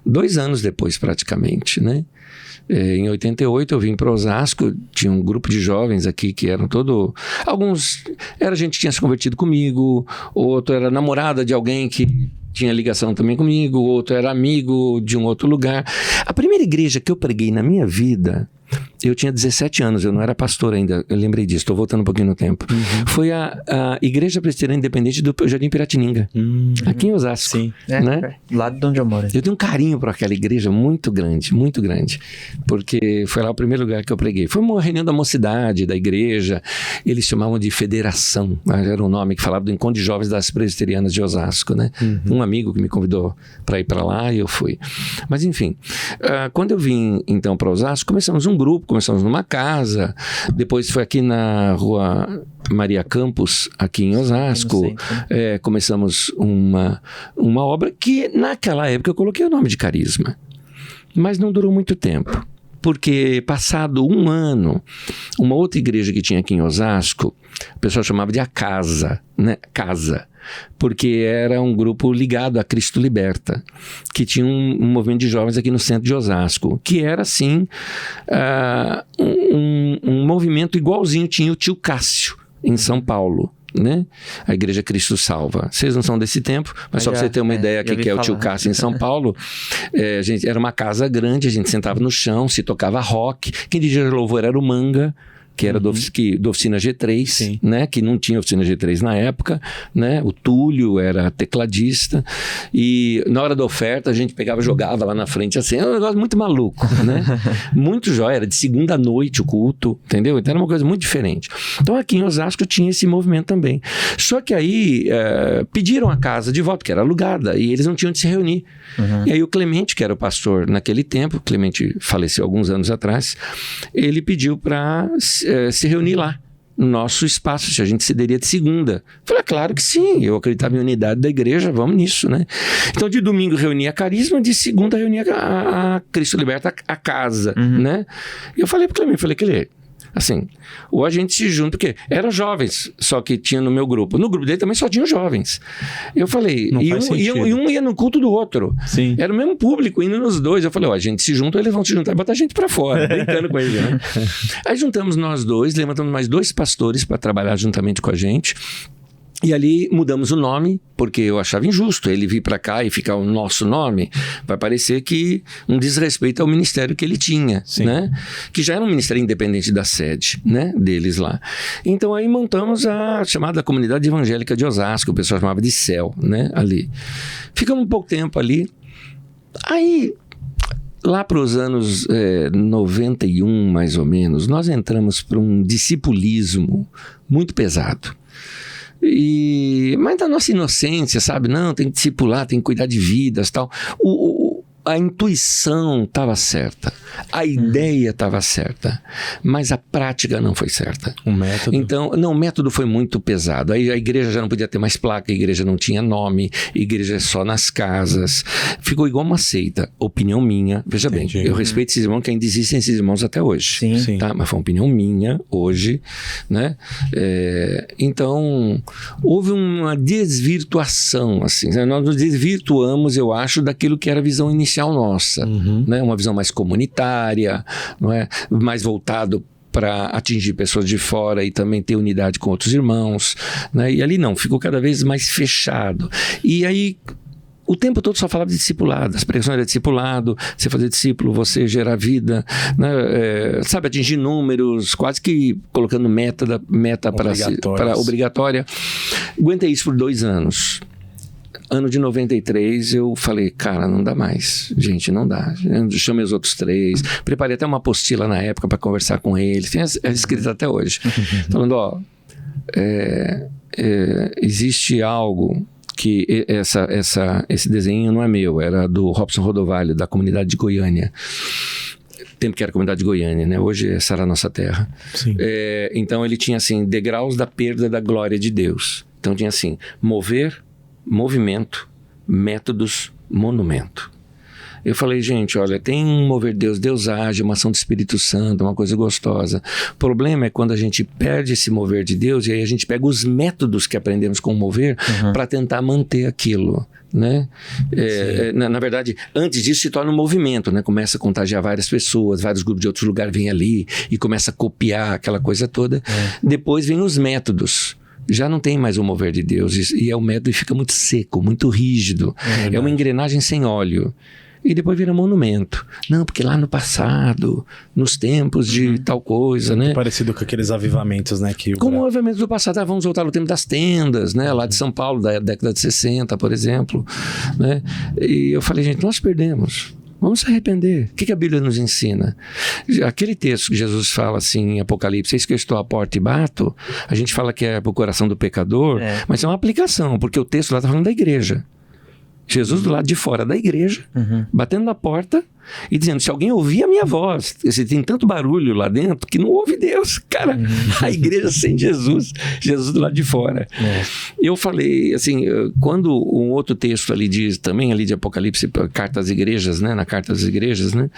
2 anos depois praticamente, né? Em 88 eu vim para Osasco, tinha um grupo de jovens aqui que eram alguns era gente que tinha se convertido comigo, outro era namorada de alguém que tinha ligação também comigo, outro era amigo de um outro lugar. A primeira igreja que eu preguei na minha vida, eu tinha 17 anos, eu não era pastor ainda, eu lembrei disso, estou voltando um pouquinho no tempo. Uhum. Foi a Igreja Presbiteriana Independente do Jardim Piratininga, aqui em Osasco. Sim. Né? Lá de onde eu moro. Eu tenho um carinho por aquela igreja muito grande, porque foi lá o primeiro lugar que eu preguei. Foi uma reunião da mocidade, da igreja, eles chamavam de federação, era um nome que falava do Encontro de Jovens das Presbiterianas de Osasco, né? Um amigo que me convidou para ir para lá e eu fui. Mas enfim, quando eu vim então para Osasco, começamos um grupo, começamos numa casa, depois foi aqui na rua Maria Campos, aqui em Osasco, começamos uma obra que naquela época eu coloquei o nome de Carisma, mas não durou muito tempo, porque passado um ano, uma outra igreja que tinha aqui em Osasco, o pessoal chamava de A Casa, né? Casa. Porque era um grupo ligado a Cristo Liberta, que tinha um movimento de jovens aqui no centro de Osasco, que era assim, um movimento igualzinho tinha o Tio Cássio em São Paulo, né? A Igreja Cristo Salva. Vocês não são desse tempo, mas só para você ter uma ideia que é o Tio Cássio em São Paulo, era uma casa grande, a gente sentava no chão, se tocava rock, quem dirigia louvor era o Manga, que era da oficina G3, né? Que não tinha oficina G3 na época, né? O Túlio era tecladista e na hora da oferta a gente pegava e jogava lá na frente assim, era um negócio muito maluco, né? Muito jóia, era de segunda à noite o culto, entendeu? Então era uma coisa muito diferente. Então aqui em Osasco tinha esse movimento também. Só que aí pediram a casa de volta, que era alugada, e eles não tinham onde se reunir. E aí o Clemente, que era o pastor naquele tempo, Clemente faleceu alguns anos atrás, ele pediu para se reunir lá, no nosso espaço, se a gente cederia de segunda. Falei, claro que sim, eu acreditava em unidade da igreja, vamos nisso, né? Então de domingo reunia a Carisma, de segunda reunia a Cristo Liberta, a casa, né? E eu falei pro Clemente, Clemente, Assim, ou a gente se junta, porque eram jovens, só que tinha no meu grupo. No grupo dele também só tinham jovens. Eu falei, e um ia no culto do outro. Sim. Era o mesmo público indo nos dois. Eu falei, a gente se junta, eles vão se juntar e botar a gente pra fora, brincando com ele, né? Aí juntamos nós dois, levantamos mais 2 pastores para trabalhar juntamente com a gente. E ali mudamos o nome, porque eu achava injusto ele vir para cá e ficar o nosso nome. Vai parecer que um desrespeito ao ministério que ele tinha, né? Que já era um ministério independente da sede, né? Deles lá. Então aí montamos a chamada Comunidade Evangélica de Osasco, o pessoal chamava de CEL, né? Ali. Ficamos um pouco tempo ali. Aí, lá para os anos 91, mais ou menos, nós entramos para um discipulismo muito pesado. Mas da nossa inocência, sabe? Não, tem que discipular, tem que cuidar de vidas, tal. A intuição estava certa, a ideia estava certa, mas a prática não foi certa. O método? Então, não, o método foi muito pesado. Aí a igreja já não podia ter mais placa, a igreja não tinha nome, a igreja é só nas casas. Ficou igual uma seita. Opinião minha, veja bem, eu respeito esses irmãos, que ainda existem esses irmãos até hoje. Sim. Tá? Mas foi uma opinião minha hoje, né? Então, houve uma desvirtuação, assim. Nós nos desvirtuamos, eu acho, daquilo que era a visão inicial nossa, né? Uma visão mais comunitária, não é? Mais voltado para atingir pessoas de fora e também ter unidade com outros irmãos, né? E ali não, ficou cada vez mais fechado. E aí o tempo todo só falava de discipulado, as pregações eram discipulado, você fazer discípulo, você gerar vida, né? Sabe, atingir números, quase que colocando meta para obrigatória. Aguentei isso por 2 anos. Ano de 93, eu falei, cara, não dá mais. Gente, não dá. Eu chamei os outros 3. Preparei até uma apostila na época para conversar com eles. Tem escrito até hoje. Falando, existe algo que esse desenho não é meu. Era do Robson Rodovalho, da comunidade de Goiânia. Tempo que era a comunidade de Goiânia, né? Hoje essa era a nossa terra. Então ele tinha assim, degraus da perda da glória de Deus. Então tinha assim, movimento, métodos, monumento. Eu falei, gente, olha, tem um mover de Deus, Deus age, uma ação do Espírito Santo, uma coisa gostosa. O problema é quando a gente perde esse mover de Deus e aí a gente pega os métodos que aprendemos com o mover para tentar manter aquilo, né? Na verdade, antes disso se torna um movimento, né? Começa a contagiar várias pessoas, vários grupos de outros lugares vêm ali e começa a copiar aquela coisa toda. Depois vem os métodos. Já não tem mais o mover de Deus e o método fica muito seco, muito rígido. É uma engrenagem sem óleo. E depois vira monumento. Não, porque lá no passado, nos tempos de tal coisa, muito né? Parecido com aqueles avivamentos, né? Como o avivamento do passado, vamos voltar ao tempo das tendas, né? Lá de São Paulo, da década de 60, por exemplo, né? E eu falei, gente, nós perdemos. Vamos se arrepender. O que a Bíblia nos ensina? Aquele texto que Jesus fala assim em Apocalipse, eis que eu estou à porta e bato, a gente fala que é para o coração do pecador, mas é uma aplicação, porque o texto lá está falando da igreja. Jesus do lado de fora da igreja, batendo na porta e dizendo, se alguém ouvir a minha voz, se tem tanto barulho lá dentro que não ouve Deus, cara, a igreja sem Jesus do lado de fora. Eu falei, assim, quando um outro texto ali diz, também ali de Apocalipse, carta às igrejas, né, na carta às igrejas, né,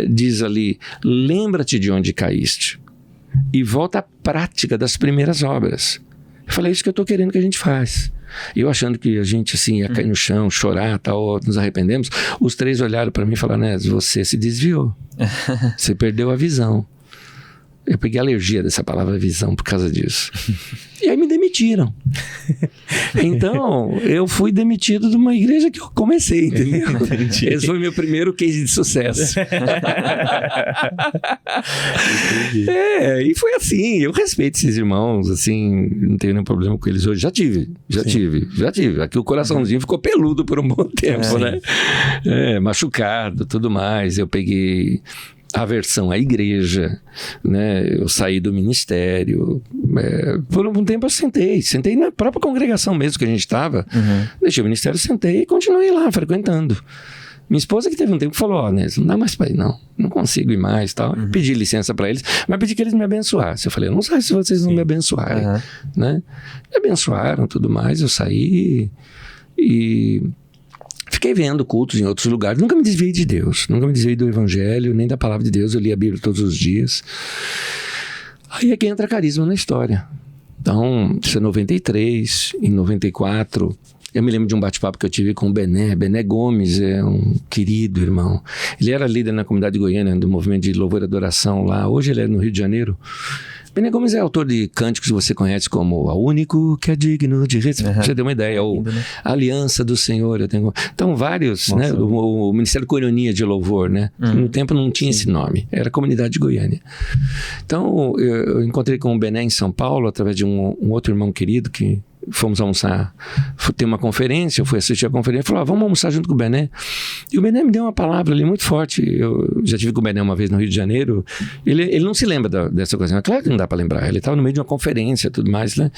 diz ali, lembra-te de onde caíste e volta à prática das primeiras obras. Eu falei, é isso que eu estou querendo que a gente faz. Eu achando que a gente assim ia cair no chão, chorar, tal, nos arrependemos. Os 3 olharam para mim e falaram, né, você se desviou. Você perdeu a visão. Eu peguei alergia dessa palavra visão por causa disso. E aí me demitiram. Então, eu fui demitido de uma igreja que eu comecei, entendeu? Esse foi meu primeiro case de sucesso. E foi assim. Eu respeito esses irmãos, assim, não tenho nenhum problema com eles hoje. Já tive. Aqui o coraçãozinho ficou peludo por um bom tempo, né? Machucado, tudo mais. Eu peguei aversão à igreja, né? Eu saí do ministério, por um tempo eu sentei na própria congregação mesmo que a gente estava, deixei o ministério, sentei e continuei lá frequentando. Minha esposa que teve um tempo falou, ó, né, não dá mais para ir não consigo ir mais, tal. Eu pedi licença para eles, mas pedi que eles me abençoassem. Eu falei, eu não sei se vocês não me abençoarem, né? Me abençoaram, tudo mais, eu saí e fiquei vendo cultos em outros lugares. Nunca me desviei de Deus. Nunca me desviei do Evangelho, nem da palavra de Deus. Eu li a Bíblia todos os dias. Aí é que entra Carisma na história. Então, isso é 93, em 94... Eu me lembro de um bate-papo que eu tive com o Bené Gomes, é um querido irmão. Ele era líder na comunidade de Goiânia, do movimento de louvor e adoração lá. Hoje ele é no Rio de Janeiro. Bené Gomes é autor de cânticos que você conhece como O Único que é Digno de Respeito. Você deu uma ideia. Ou Aliança do Senhor. Então, vários, né? O Ministério Coinonia de Louvor, né? No tempo não tinha esse nome. Era Comunidade de Goiânia. Então, eu encontrei com o Bené em São Paulo, através de um outro irmão querido que... Fomos almoçar, tem uma conferência, eu fui assistir a conferência, falou, vamos almoçar junto com o Bené. E o Bené me deu uma palavra ali muito forte. Eu já tive com o Bené uma vez no Rio de Janeiro. Ele não se lembra dessa coisa. Claro que não dá para lembrar. Ele estava no meio de uma conferência e tudo mais, né?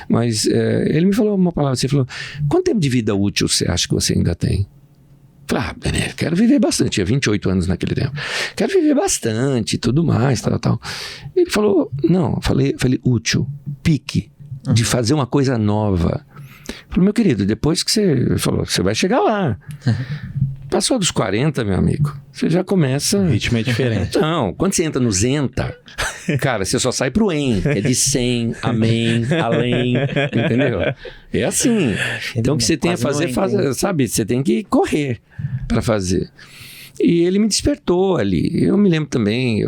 Mas ele me falou uma palavra. Você falou, quanto tempo de vida útil você acha que você ainda tem? Eu falei, Bené, quero viver bastante. Tinha 28 anos naquele tempo. Quero viver bastante e tudo mais, tal. Ele falou, não, falei útil, pique. De fazer uma coisa nova. Falei, meu querido, depois que você falou, você vai chegar lá. Passou dos 40, meu amigo, você já começa... O ritmo é diferente. Não, quando você entra no Zenta, cara, você só sai pro En, que é de 100, amém, além, entendeu? É assim. Então o que você tem a fazer, sabe? Você tem que correr para fazer. E ele me despertou ali. Eu me lembro também,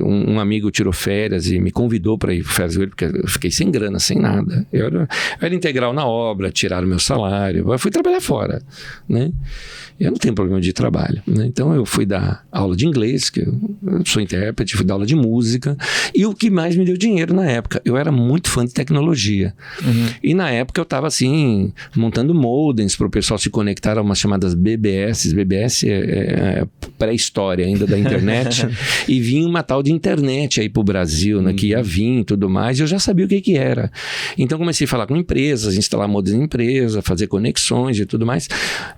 um amigo tirou férias e me convidou para ir para férias, porque eu fiquei sem grana, sem nada. Eu era integral na obra, tiraram meu salário, eu fui trabalhar fora, né? Eu não tenho problema de trabalho, né? Então eu fui dar aula de inglês, que eu sou intérprete, fui dar aula de música, e o que mais me deu dinheiro na época, eu era muito fã de tecnologia. E na época eu estava assim, montando modems para o pessoal se conectar a umas chamadas BBS. BBS é pré-história ainda da internet, e vinha uma tal de internet aí pro Brasil, né, que ia vir e tudo mais, e eu já sabia o que era. Então comecei a falar com empresas, instalar modems em empresa, fazer conexões e tudo mais,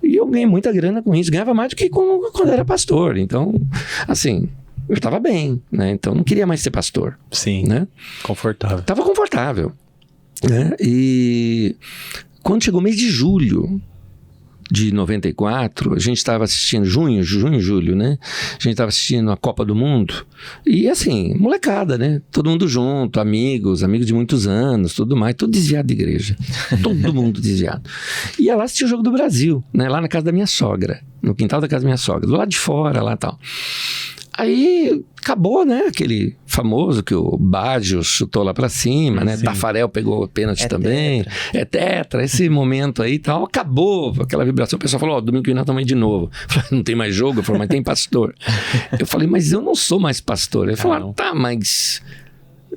e eu ganhei muita grana com isso, ganhava mais do que quando era pastor. Então, assim, eu estava bem, né? Então não queria mais ser pastor. Sim, né? Confortável. Estava confortável, né? E quando chegou o mês de julho de 94, a gente estava assistindo, junho, julho, né? A gente estava assistindo a Copa do Mundo, e assim, molecada, né? Todo mundo junto, amigos de muitos anos, tudo mais, tudo desviado de igreja. Todo mundo desviado. E ia lá assistir o Jogo do Brasil, né? Lá na casa da minha sogra, no quintal da casa da minha sogra, do lado de fora, lá e tal. Aí acabou, né? Aquele famoso que o Baggio chutou lá pra cima, né? Sim. Tafarel pegou o pênalti também. É tetra. Esse momento aí e tal. Acabou aquela vibração. O pessoal falou, domingo que vem nós estamos aí de novo. Eu falei, não tem mais jogo? Eu falei, mas tem pastor. Eu falei, mas eu não sou mais pastor. Ele falou, tá, mas...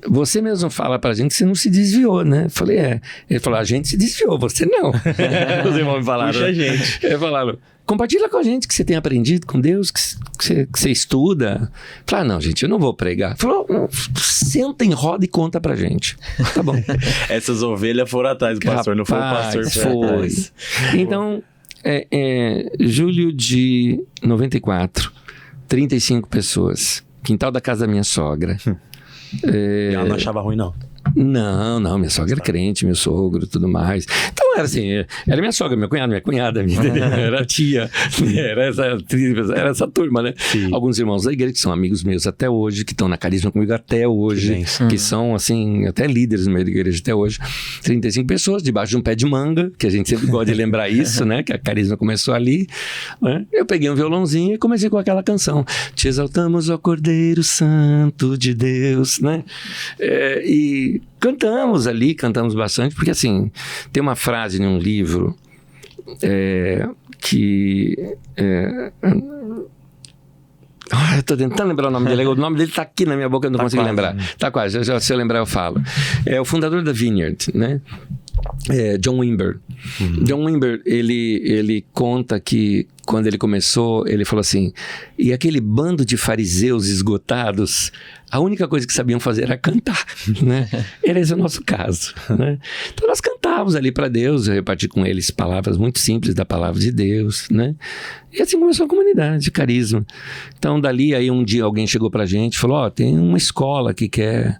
Você mesmo fala pra gente que você não se desviou, né? Eu falei, Ele falou, a gente se desviou, você não. Os irmãos me falaram. Puxa, gente. Eles falaram, compartilha com a gente que você tem aprendido com Deus, que você estuda. Eu falei, não, gente, eu não vou pregar. Ele falou, senta em roda e conta pra gente. Tá bom. Essas ovelhas foram atrás do pastor, não foi o pastor que foi atrás. Então, julho de 94, 35 pessoas, quintal da casa da minha sogra. E ela não achava ruim, não? Não, minha sogra era crente, meu sogro, tudo mais. Então era assim, era minha sogra, meu cunhado, minha cunhada, era tia, era essa turma, né? Sim. Alguns irmãos da igreja que são amigos meus até hoje, que estão na Carisma comigo até hoje, que são assim, até líderes no meio da igreja até hoje. 35 pessoas debaixo de um pé de manga, que a gente sempre gosta de lembrar isso, né? Que a Carisma começou ali, né? Eu peguei um violãozinho e comecei com aquela canção, Te exaltamos, ó Cordeiro Santo de Deus, né? E cantamos bastante, porque assim, tem uma frase em um livro que eu tô tentando lembrar o nome dele, o nome dele tá aqui na minha boca, eu não consigo lembrar. Tá quase, se eu lembrar eu falo. É o fundador da Vineyard, né? John Wimber. John Wimber, ele conta que quando ele começou, ele falou assim, e aquele bando de fariseus esgotados, a única coisa que sabiam fazer era cantar, né? Era esse o nosso caso, né? Então nós cantávamos estávamos ali para Deus, eu reparti com eles palavras muito simples da palavra de Deus, né? E assim começou a comunidade, Carisma. Então, dali, aí um dia alguém chegou pra gente e falou, tem uma escola que quer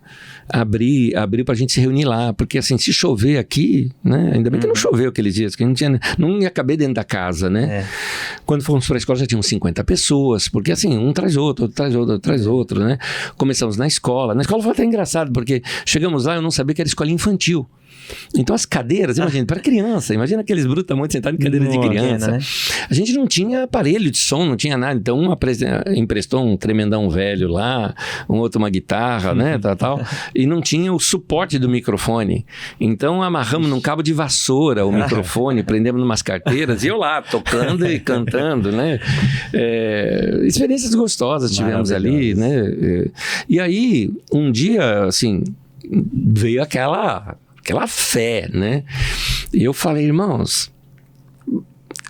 abrir pra gente se reunir lá, porque assim, se chover aqui, né? Ainda bem que não choveu aqueles dias, que não ia caber dentro da casa, né? Quando fomos pra escola já tinham 50 pessoas, porque assim, um traz outro, traz outro, né? Começamos na escola foi até engraçado, porque chegamos lá, eu não sabia que era escola infantil. Então as cadeiras, imagina, para criança, imagina aqueles brutamontes sentados em cadeira de criança. Né? A gente não tinha aparelho de som, não tinha nada. Então um emprestou um tremendão velho lá, um outro uma guitarra, né, tal, e não tinha o suporte do microfone. Então amarramos num cabo de vassoura o microfone, prendemos numas carteiras, e eu lá tocando e cantando, né? Experiências gostosas tivemos ali, né? E aí, um dia, assim, veio aquela fé, né? E eu falei, irmãos,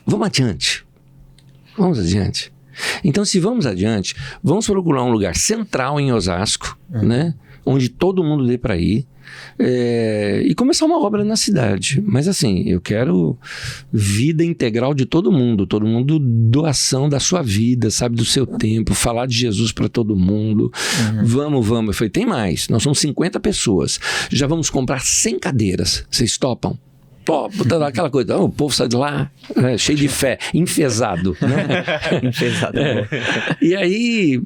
vamos adiante. Então, se vamos adiante, vamos procurar um lugar central em Osasco, né? Onde todo mundo dê para ir. E começar uma obra na cidade. Mas assim, eu quero vida integral de todo mundo, doação da sua vida, sabe, do seu tempo, falar de Jesus para todo mundo. Vamos. Eu falei, tem mais, nós somos 50 pessoas, já vamos comprar 100 cadeiras, vocês topam? Aquela coisa, o povo sai de lá cheio de fé, enfesado, né? Enfesado. E aí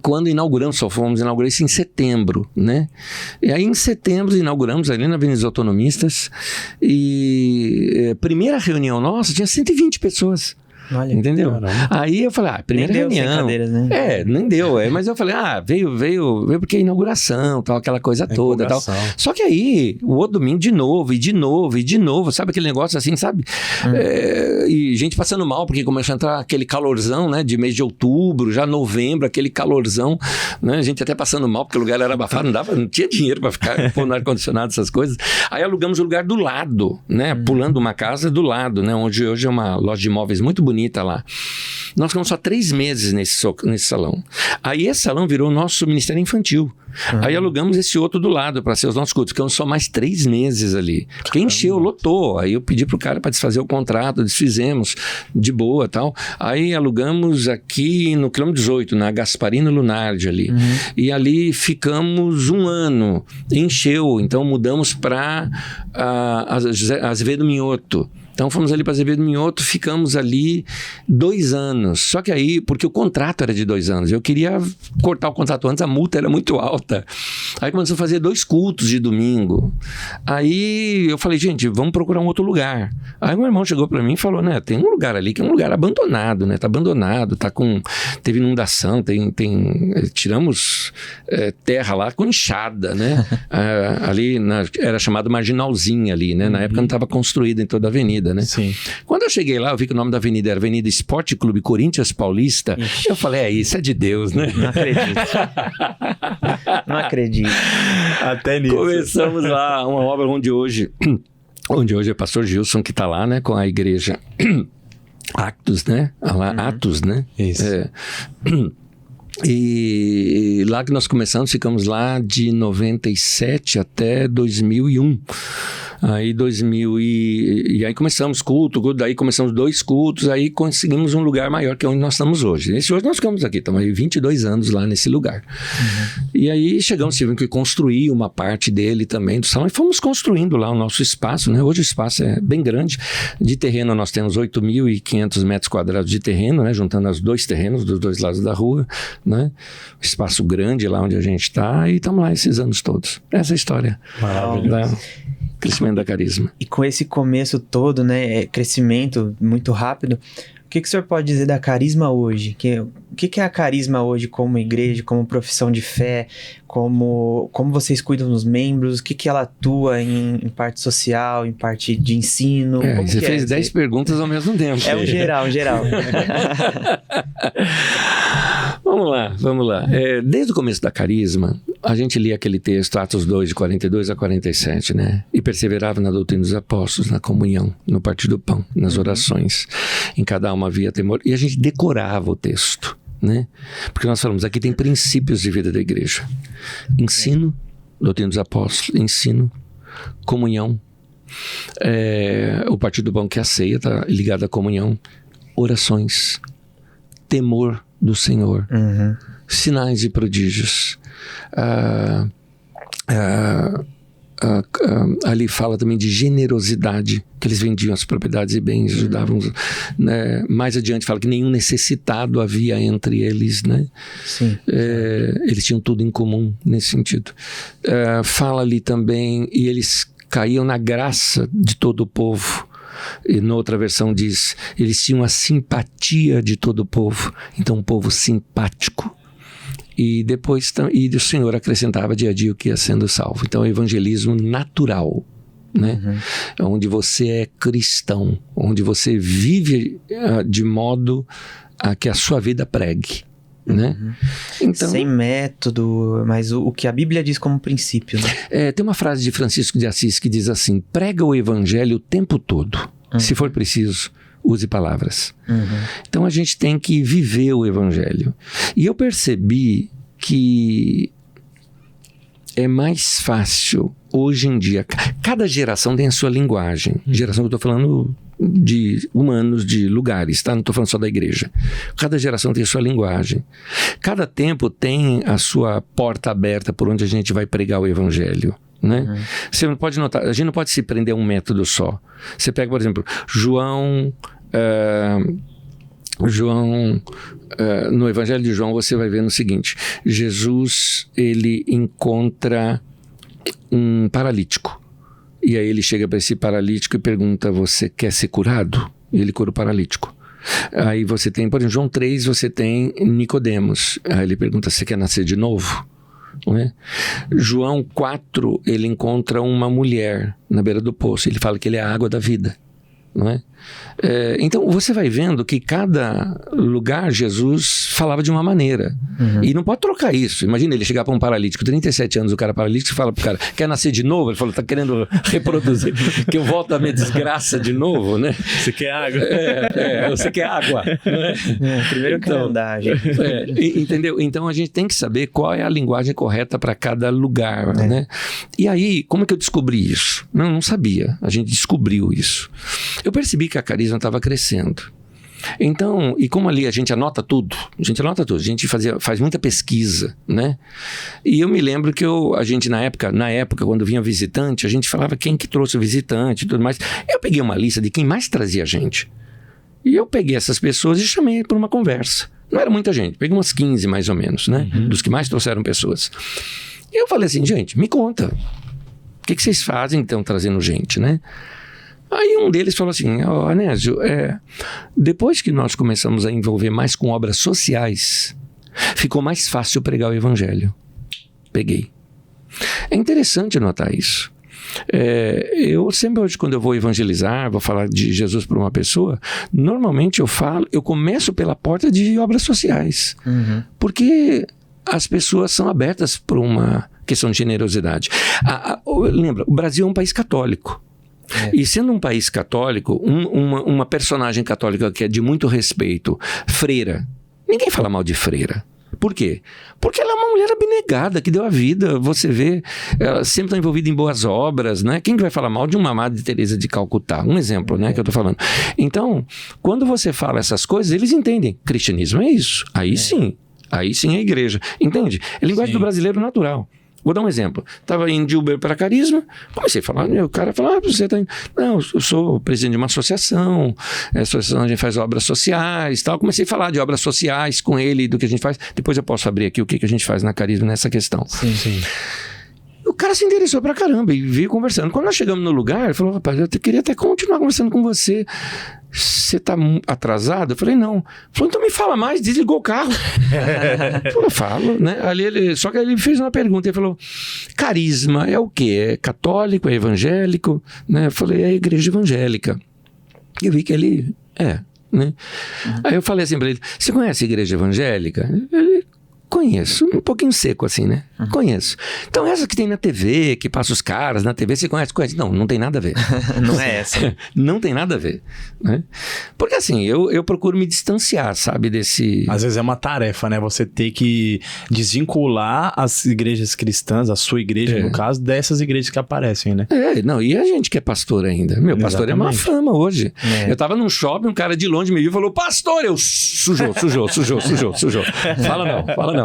quando inauguramos, só fomos inaugurar isso em setembro, né? E aí em setembro inauguramos ali na Avenida dos Autonomistas e primeira reunião nossa tinha 120 pessoas. Olha, entendeu? Caramba. Aí eu falei, primeira reunião. Né? Nem deu. Mas eu falei, veio porque é inauguração, tal, aquela coisa toda. Tal. Só que aí, o outro domingo, de novo, sabe aquele negócio assim, sabe? E gente passando mal, porque começou a entrar aquele calorzão, né? De mês de outubro, já novembro, aquele calorzão, né? A gente até passando mal, porque o lugar era abafado, não tinha dinheiro para ficar pondo ar-condicionado, essas coisas. Aí alugamos o lugar do lado, né? Pulando uma casa do lado, né? Onde hoje é uma loja de imóveis muito bonita lá. Nós ficamos só 3 meses nesse salão. Aí esse salão virou o nosso ministério infantil. Aí alugamos esse outro do lado para ser os nossos cultos. Ficamos só mais 3 meses ali. Porque encheu, lotou. Aí eu pedi pro cara para desfazer o contrato, desfizemos de boa e tal. Aí alugamos aqui no quilômetro 18, na Gasparino Lunardi ali. E ali ficamos 1 ano. Encheu. Então mudamos para Azevedo Minhoto. Então fomos ali para Azevedo Minhoto, ficamos ali 2 anos. Só que aí, porque o contrato era de 2 anos, eu queria cortar o contrato antes, a multa era muito alta. Aí começamos a fazer 2 cultos de domingo. Aí eu falei, gente, vamos procurar um outro lugar. Aí meu irmão chegou para mim e falou, né, tem um lugar ali que é um lugar abandonado, né, tá abandonado, teve inundação, tiramos terra lá com enxada, né, ali era chamado Marginalzinha ali, né, na época não estava construída em toda a avenida. Né? Sim. Quando eu cheguei lá, eu vi que o nome da avenida era Avenida Esporte Clube Corinthians Paulista. Ixi. Eu falei, isso é de Deus, né? Não acredito. Até nisso. Começamos lá uma obra onde hoje é o pastor Gilson que está lá, né, com a igreja Actos, né? Atos, né? Isso. E lá que nós começamos, ficamos lá de 97 até 2001. Aí e aí começamos culto, daí começamos 2 cultos, aí conseguimos um lugar maior que é onde nós estamos hoje. Hoje nós ficamos aqui, estamos aí 22 anos lá nesse lugar. E aí tivemos que construir uma parte dele também do salão e fomos construindo lá o nosso espaço, né? Hoje o espaço é bem grande. De terreno nós temos 8.500 metros quadrados de terreno, né? Juntando os 2 terrenos dos 2 lados da rua, né? Espaço grande lá onde a gente está e estamos lá esses anos todos. Essa é a história. Maravilhoso. Crescimento da Carisma. E com esse começo todo, né, crescimento muito rápido, o que o senhor pode dizer da Carisma hoje? O que é a Carisma hoje como igreja, como profissão de fé, como vocês cuidam dos membros, o que ela atua em parte social, em parte de ensino? Você fez 10 perguntas ao mesmo tempo. É um geral. Vamos lá. Desde o começo da Carisma, a gente lia aquele texto, Atos 2, de 42 a 47, né? E perseverava na doutrina dos apóstolos, na comunhão, no partir do pão, nas orações. Em cada alma havia temor. E a gente decorava o texto, né? Porque nós falamos, aqui tem princípios de vida da igreja. Ensino, doutrina dos apóstolos, ensino, comunhão. O partir do pão, que é a ceia, está ligado à comunhão. Orações, temor do Senhor, sinais e prodígios. Ali fala também de generosidade, que eles vendiam as propriedades e bens, ajudavam, né? Mais adiante fala que nenhum necessitado havia entre eles, né? Sim. Eles tinham tudo em comum nesse sentido. Fala ali também, e eles caíam na graça de todo o povo. E noutra versão diz, eles tinham a simpatia de todo o povo. Então, um povo simpático. E depois, e o Senhor acrescentava dia a dia o que ia sendo salvo. Então, é o evangelismo natural, né? Onde você é cristão, onde você vive de modo a que a sua vida pregue, né? Então, sem método, mas o que a Bíblia diz como princípio, né? Tem uma frase de Francisco de Assis que diz assim: prega o evangelho o tempo todo. Se for preciso, use palavras. Então a gente tem que viver o evangelho. E eu percebi que é mais fácil hoje em dia. Cada geração tem a sua linguagem. Geração que eu estou falando de humanos, de lugares, tá? Não estou falando só da igreja. Cada geração tem a sua linguagem. Cada tempo tem a sua porta aberta por onde a gente vai pregar o evangelho, né? Você não pode notar, a gente não pode se prender a um método só. Você pega, por exemplo, João, no Evangelho de João você vai ver no seguinte: Jesus, ele encontra um paralítico, e aí ele chega para esse paralítico e pergunta: você quer ser curado? E ele cura o paralítico. Aí você tem, por exemplo, João 3, você tem Nicodemos, aí ele pergunta: você quer nascer de novo? Não é? João 4, ele encontra uma mulher na beira do poço, ele fala que ele é a água da vida, não é? Então você vai vendo que cada lugar Jesus falava de uma maneira, e não pode trocar isso. Imagina ele chegar para um paralítico, 37 anos, o cara paralítico, fala pro cara: quer nascer de novo? Ele falou: tá querendo reproduzir que eu volto a minha desgraça de novo, né? Você quer água? Você quer água, né? Primeiro eu quero andar, gente. Entendeu? Então a gente tem que saber qual é a linguagem correta para cada lugar, né? E aí, como é que eu descobri isso? Não sabia, a gente descobriu isso. Eu percebi que a Carisma estava crescendo. Então, e como ali a gente anota tudo, a gente faz muita pesquisa, né? E eu me lembro que a gente na época, quando vinha visitante, a gente falava quem que trouxe o visitante e tudo mais. Eu peguei uma lista de quem mais trazia gente. E eu peguei essas pessoas e chamei para uma conversa. Não era muita gente, peguei umas 15 mais ou menos, né? Dos que mais trouxeram pessoas. E eu falei assim: gente, me conta, o que vocês fazem então trazendo gente, né? Aí um deles falou assim: Anésio, depois que nós começamos a envolver mais com obras sociais, ficou mais fácil pregar o evangelho. Peguei. É interessante notar isso. Eu sempre hoje, quando eu vou evangelizar, vou falar de Jesus para uma pessoa, normalmente eu começo pela porta de obras sociais. Porque as pessoas são abertas para uma questão de generosidade. Lembra, o Brasil é um país católico. E sendo um país católico, uma personagem católica que é de muito respeito, freira, ninguém fala mal de freira. Por quê? Porque ela é uma mulher abnegada, que deu a vida. Você vê, ela sempre está envolvida em boas obras, né? Quem que vai falar mal de uma Madre Teresa de Calcutá? Um exemplo, né, que eu estou falando. Então, quando você fala essas coisas, eles entendem. Cristianismo é isso. Aí sim é a igreja. Entende? É a linguagem do brasileiro natural. Vou dar um exemplo. Estava indo de Uber para Carisma, comecei a falar, o cara falou: você está indo? Não, eu sou presidente de uma associação, a gente faz obras sociais, tal. Comecei a falar de obras sociais com ele, do que a gente faz. Depois eu posso abrir aqui o que a gente faz na Carisma nessa questão. Sim. O cara se interessou pra caramba e veio conversando. Quando nós chegamos no lugar, ele falou: rapaz, eu queria até continuar conversando com você. Você tá atrasado? Eu falei: não. Ele falou: então me fala mais. Desligou o carro. Eu falo, né? Só que ele fez uma pergunta. Ele falou: carisma é o quê? É católico? É evangélico? Né? Eu falei: é a igreja evangélica. E eu vi que ele né? Aí eu falei assim pra ele: você conhece a igreja evangélica? Ele: Conheço. Um pouquinho seco assim, né? Conheço. Então essa que tem na TV, que passa os caras na TV, você conhece? Não, não tem nada a ver. Não é essa. Não tem nada a ver, né? Porque assim, eu procuro me distanciar, sabe, desse... Às vezes é uma tarefa, né? Você ter que desvincular as igrejas cristãs, a sua igreja, no caso, dessas igrejas que aparecem, né? Não, e a gente que é pastor ainda? Meu, pastor é uma fama hoje. Eu tava num shopping, um cara de longe me viu e falou, pastor, eu sujou. Fala não.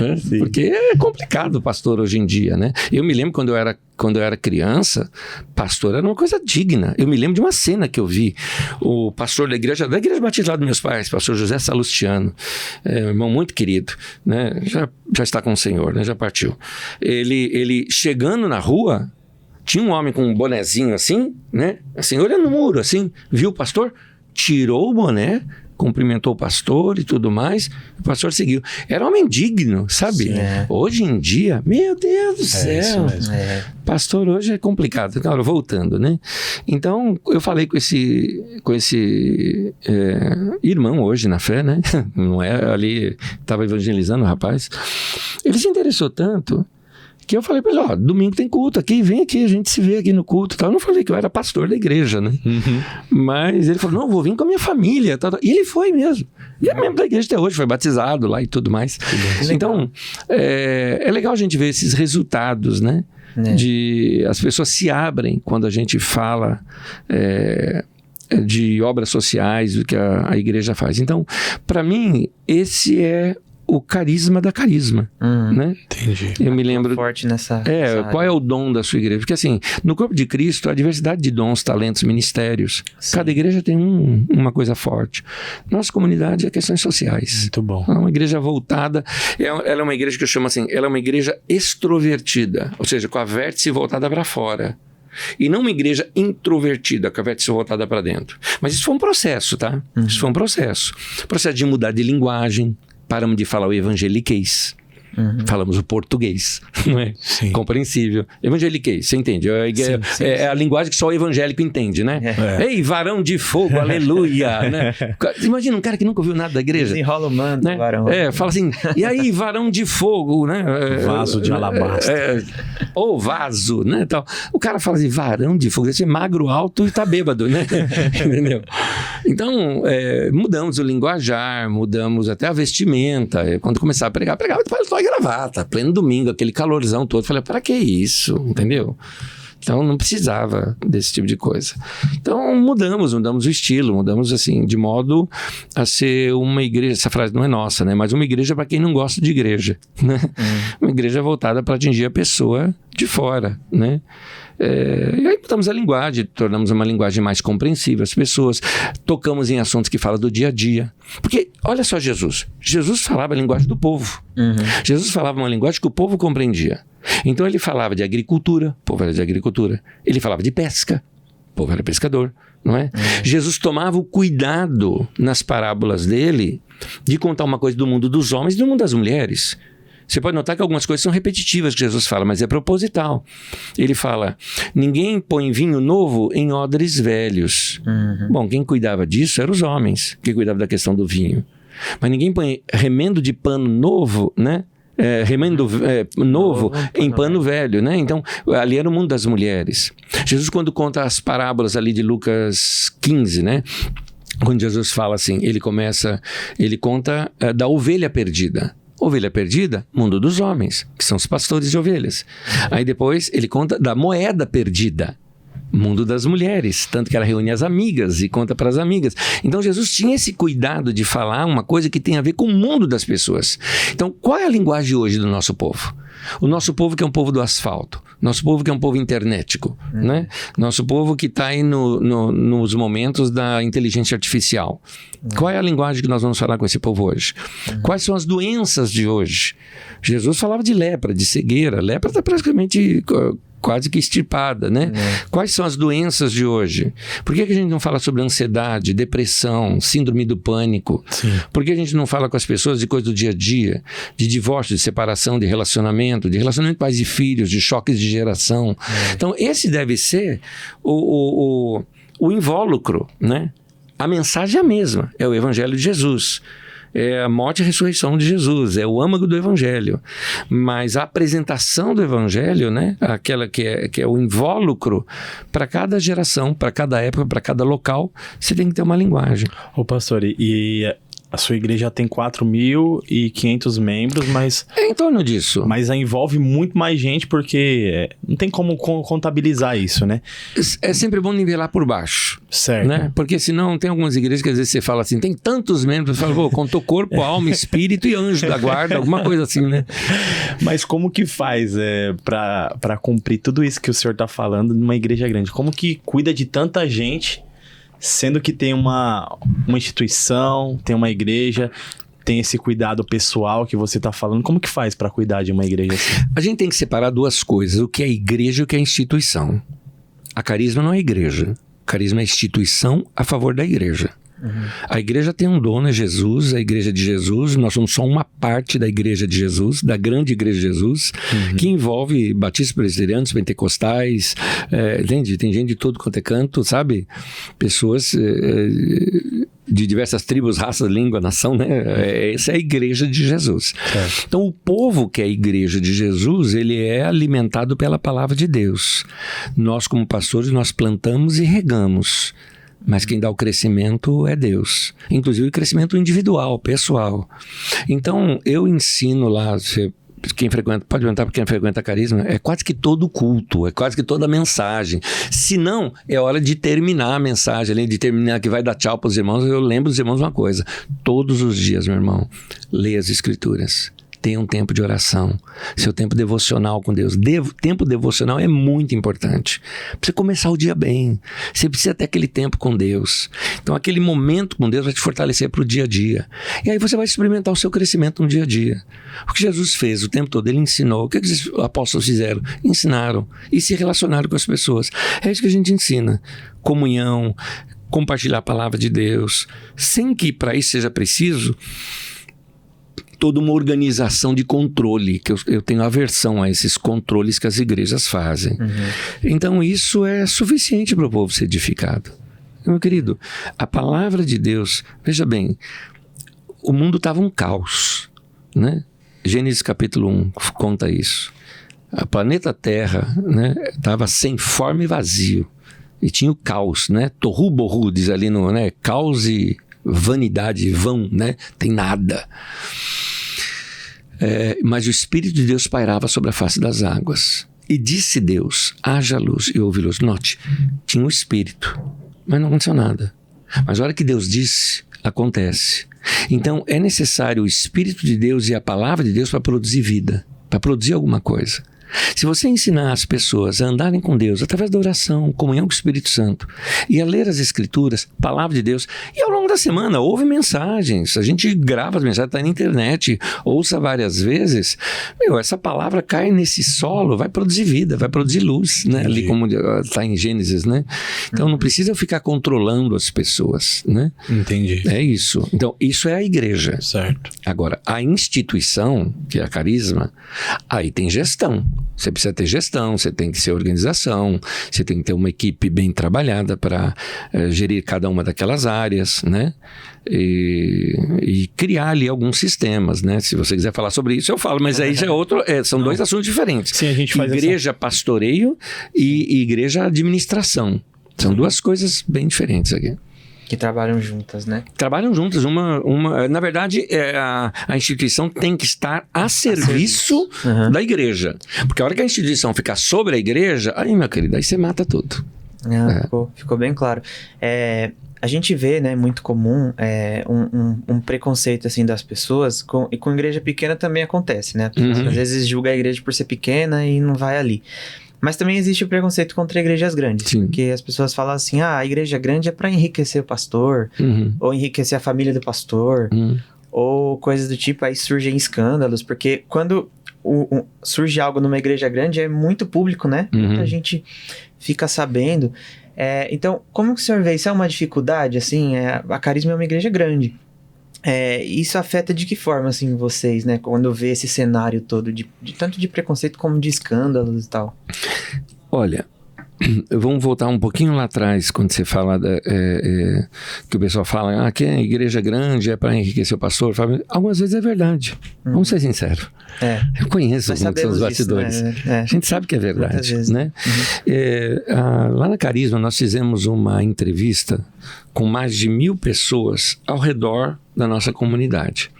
Né? Porque é complicado o pastor hoje em dia, né? Eu me lembro quando eu era criança, pastor era uma coisa digna. Eu me lembro de uma cena que eu vi. O pastor da igreja batista lá dos meus pais, pastor José Salustiano, um irmão muito querido, né? Já está com o Senhor, né? Já partiu. Ele chegando na rua, tinha um homem com um bonezinho assim, né? Assim, olhando no muro, assim, viu o pastor, tirou o boné, cumprimentou o pastor e tudo mais, o pastor seguiu. Era um homem digno, sabe? Hoje em dia, meu Deus do céu. Pastor hoje é complicado. Agora, voltando, né? Então, eu falei com esse irmão hoje na fé, né? Não é ali, estava evangelizando o rapaz. Ele se interessou tanto que eu falei para ele, domingo tem culto aqui, vem aqui, a gente se vê aqui no culto e tal. Eu não falei que eu era pastor da igreja, né? Mas ele falou, não, vou vir com a minha família. Tal. E ele foi mesmo. E é membro da igreja até hoje, foi batizado lá e tudo mais. Então, é legal a gente ver esses resultados, né? As pessoas se abrem quando a gente fala de obras sociais, do que a igreja faz. Então, para mim, esse é o carisma da carisma, né? Entendi. Eu me lembro... Forte nessa qual é o dom da sua igreja? Porque assim, no corpo de Cristo, há diversidade de dons, talentos, ministérios. Sim. Cada igreja tem uma coisa forte. Nossa comunidade é questões sociais. Muito bom. É uma igreja voltada... Ela é uma igreja que eu chamo assim, ela é uma igreja extrovertida, ou seja, com a vértice voltada para fora. E não uma igreja introvertida, com a vértice voltada para dentro. Mas isso foi um processo, tá? Isso foi um processo. Processo de mudar de linguagem. Paramos de falar o evangeliquez. Falamos o português, não é? Sim. Compreensível. Evangeliquez, você entende? É a linguagem que só o evangélico entende, né? Ei, varão de fogo, aleluia, né? Imagina um cara que nunca ouviu nada da igreja. Desenrola o manto, né? varão. Fala assim, e aí, varão de fogo, né? Vaso de alabastro. Ou vaso, né? Tal. O cara fala assim, varão de fogo, deve ser magro, alto e tá bêbado, né? Entendeu? Então, mudamos o linguajar, mudamos até a vestimenta. Quando começava a pregar de paletó e gravata, pleno domingo, aquele calorzão todo. Falei, para que isso? Entendeu? Então, não precisava desse tipo de coisa. Então, mudamos o estilo, mudamos assim, de modo a ser uma igreja, essa frase não é nossa, né? Mas uma igreja para quem não gosta de igreja, né? Uma igreja voltada para atingir a pessoa de fora, né? E aí mudamos a linguagem, tornamos uma linguagem mais compreensível às pessoas, tocamos em assuntos que falam do dia a dia. Porque, olha só Jesus falava a linguagem do povo. Jesus falava uma linguagem que o povo compreendia. Então ele falava de agricultura, o povo era de agricultura. Ele falava de pesca, o povo era pescador, não é? Jesus tomava o cuidado nas parábolas dele de contar uma coisa do mundo dos homens e do mundo das mulheres. Você pode notar que algumas coisas são repetitivas que Jesus fala, mas é proposital. Ele fala, ninguém põe vinho novo em odres velhos. Bom, quem cuidava disso eram os homens, que cuidavam da questão do vinho. Mas ninguém põe remendo de pano novo, né? Remendo novo em pano velho, né? Então, ali era o mundo das mulheres. Jesus, quando conta as parábolas ali de Lucas 15, né? Quando Jesus fala assim, ele conta da ovelha perdida. Ovelha perdida, mundo dos homens, que são os pastores de ovelhas. Aí depois ele conta da moeda perdida, mundo das mulheres, tanto que ela reúne as amigas e conta para as amigas. Então Jesus tinha esse cuidado de falar uma coisa que tem a ver com o mundo das pessoas. Então qual é a linguagem hoje do nosso povo? O nosso povo que é um povo do asfalto, nosso povo que é um povo internetico, né? Nosso povo que está aí nos momentos da inteligência artificial. Qual é a linguagem que nós vamos falar com esse povo hoje? Quais são as doenças de hoje? Jesus falava de lepra, de cegueira. Lepra está praticamente quase que extirpada, né? Quais são as doenças de hoje? Por que a gente não fala sobre ansiedade, depressão, síndrome do pânico? Sim. Por que a gente não fala com as pessoas de coisas do dia a dia? De divórcio, de separação, de relacionamento pais e filhos, de choques de geração. Então, esse deve ser o invólucro, né? A mensagem é a mesma, é o Evangelho de Jesus. é a morte e a ressurreição de Jesus, é o âmago do Evangelho. Mas a apresentação do Evangelho, né, aquela que é o invólucro, para cada geração, para cada época, para cada local, você tem que ter uma linguagem. Ô pastor, e a sua igreja tem 4.500 membros, mas... É em torno disso. Mas envolve muito mais gente, porque não tem como contabilizar isso, né? É sempre bom nivelar por baixo. Certo. Né? Porque senão tem algumas igrejas que às vezes você fala assim, tem tantos membros, você fala, pô, contou corpo, alma, espírito e anjo da guarda, alguma coisa assim, né? Mas como que faz para cumprir tudo isso que o senhor tá falando numa igreja grande? Como que cuida de tanta gente... Sendo que tem uma instituição, tem uma igreja, tem esse cuidado pessoal que você está falando. Como que faz para cuidar de uma igreja assim? A gente tem que separar duas coisas, o que é igreja e o que é instituição. A Carisma não é igreja. A Carisma é instituição a favor da igreja. A igreja tem um dono, é Jesus, a igreja de Jesus. Nós somos só uma parte da igreja de Jesus, da grande igreja de Jesus, que envolve batistas, presbiterianos, pentecostais, entende? Tem gente de todo quanto é canto, sabe? Pessoas de diversas tribos, raças, língua, nação, né? Essa é a igreja de Jesus. Então o povo que é a igreja de Jesus, ele é alimentado pela palavra de Deus. Nós como pastores, nós plantamos e regamos. Mas quem dá o crescimento é Deus. Inclusive o crescimento individual, pessoal. Então, eu ensino lá, quem frequenta, pode perguntar para quem frequenta a Carisma, é quase que todo o culto, é quase que toda a mensagem. Se não, é hora de terminar a mensagem, além de terminar que vai dar tchau para os irmãos, eu lembro os irmãos uma coisa. Todos os dias, meu irmão, leia as Escrituras. Tenha um tempo de oração, seu tempo devocional com Deus. Tempo devocional é muito importante. Para você começar o dia bem, você precisa ter aquele tempo com Deus. Então aquele momento com Deus vai te fortalecer para o dia a dia. E aí você vai experimentar o seu crescimento no dia a dia. O que Jesus fez o tempo todo, ele ensinou. O que os apóstolos fizeram? Ensinaram e se relacionaram com as pessoas. É isso que a gente ensina. Comunhão, compartilhar a palavra de Deus, sem que para isso seja preciso toda uma organização de controle, que eu tenho aversão a esses controles que as igrejas fazem. Então isso é suficiente para o povo ser edificado. Meu querido, a palavra de Deus, veja bem, o mundo estava um caos, né? Gênesis capítulo 1 conta isso. A planeta Terra, né, estava sem forma e vazio. E tinha o caos, né? Tohu bohu, diz ali no, né? Caos e vanidade, vão, né? Tem nada. Mas o Espírito de Deus pairava sobre a face das águas. E disse Deus, haja luz, e houve luz. Note, tinha um Espírito, mas não aconteceu nada. Mas a hora que Deus disse, acontece. Então é necessário o Espírito de Deus e a palavra de Deus para produzir vida, para produzir alguma coisa. Se você ensinar as pessoas a andarem com Deus através da oração, comunhão com o Espírito Santo e a ler as Escrituras, palavra de Deus, e ao longo da semana ouve mensagens, a gente grava as mensagens, está na internet, ouça várias vezes, essa palavra cai nesse solo, vai produzir vida, vai produzir luz, né? Ali como está em Gênesis, né? Então não precisa ficar controlando as pessoas, né? Entendi. É isso. Então isso é a igreja. Certo. Agora, a instituição, que é a Carisma, aí tem gestão. Você precisa ter gestão, você tem que ser organização, você tem que ter uma equipe bem trabalhada para gerir cada uma daquelas áreas, né? E criar ali alguns sistemas, né? Se você quiser falar sobre isso, eu falo, mas aí já é outro, são dois assuntos diferentes. Sim, a gente faz igreja pastoreio e igreja administração. São duas coisas bem diferentes aqui. Que trabalham juntas, né? Trabalham juntas. Na verdade, a instituição tem que estar a serviço da igreja. Porque a hora que a instituição ficar sobre a igreja, aí, meu querido, aí você mata tudo. Ficou bem claro. A gente vê, né, muito comum um preconceito assim das pessoas, e com igreja pequena também acontece, né? Às vezes julga a igreja por ser pequena e não vai ali. Mas também existe o preconceito contra igrejas grandes. Sim. Porque as pessoas falam assim, a igreja grande é para enriquecer o pastor, ou enriquecer a família do pastor, ou coisas do tipo, aí surgem escândalos, porque quando surge algo numa igreja grande é muito público, né? Muita gente fica sabendo. Então, como que o senhor vê? Isso é uma dificuldade, assim? A Carisma é uma igreja grande. Isso afeta de que forma, assim, vocês, né? Quando vê esse cenário todo, tanto de preconceito como de escândalos e tal? Olha, vamos voltar um pouquinho lá atrás, quando você fala que o pessoal fala que a igreja grande é para enriquecer o pastor. Algumas vezes é verdade. Vamos ser sinceros. Eu conheço muitos dos bastidores. Né? A gente sabe que é verdade. Vezes, né? Lá na Carisma, nós fizemos uma entrevista com mais de 1.000 pessoas ao redor da nossa comunidade.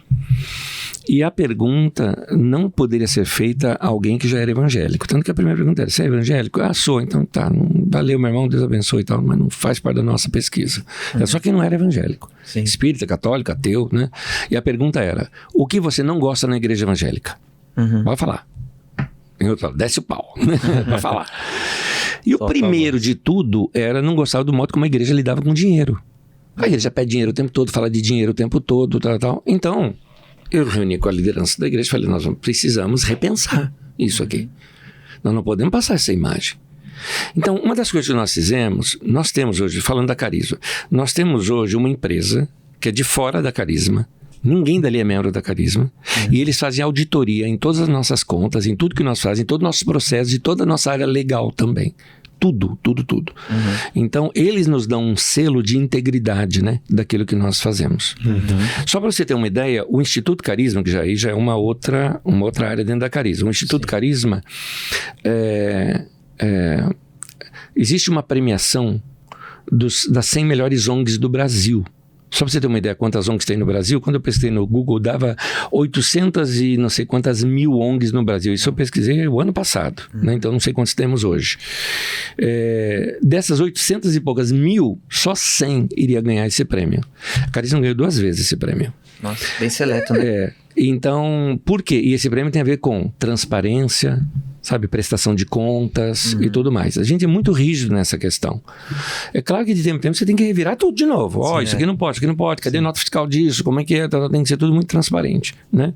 E a pergunta não poderia ser feita a alguém que já era evangélico. Tanto que a primeira pergunta era: você é evangélico? Sou. Então tá, valeu, meu irmão, Deus abençoe e tal, mas não faz parte da nossa pesquisa. É só quem não era evangélico. Sim. Espírita, católico, ateu, né? E a pergunta era: o que você não gosta na igreja evangélica? Pode falar. Em outro lado, desce o pau. Pode falar. E o primeiro de tudo era não gostar do modo como a igreja lidava com dinheiro. A igreja pede dinheiro o tempo todo, fala de dinheiro o tempo todo, tal. Então, eu reuni com a liderança da igreja e falei: nós precisamos repensar isso aqui. Nós não podemos passar essa imagem. Então, uma das coisas que nós temos hoje, falando da Carisma, nós temos hoje uma empresa que é de fora da Carisma. Ninguém dali é membro da Carisma. E eles fazem auditoria em todas as nossas contas, em tudo que nós fazemos, em todos os nossos processos, em toda a nossa área legal também. Tudo. Então, eles nos dão um selo de integridade, né, daquilo que nós fazemos. Só para você ter uma ideia, o Instituto Carisma, que já é uma outra área dentro da Carisma. O Instituto Carisma, existe uma premiação das 100 melhores ONGs do Brasil. Só para você ter uma ideia quantas ONGs tem no Brasil, quando eu pesquisei no Google, dava 800 e não sei quantas mil ONGs no Brasil. Isso eu pesquisei o ano passado, né? Então não sei quantos temos hoje. Dessas 800 e poucas mil, só 100 iria ganhar esse prêmio. A Carisma ganhou 2 vezes esse prêmio. Nossa, bem seleto, né? Então, por quê? E esse prêmio tem a ver com transparência, sabe, prestação de contas e tudo mais. A gente é muito rígido nessa questão. É claro que de tempo em tempo você tem que revirar tudo de novo. Isso aqui não pode, isso aqui não pode. Cadê a nota fiscal disso? Como é que é? Tem que ser tudo muito transparente, né?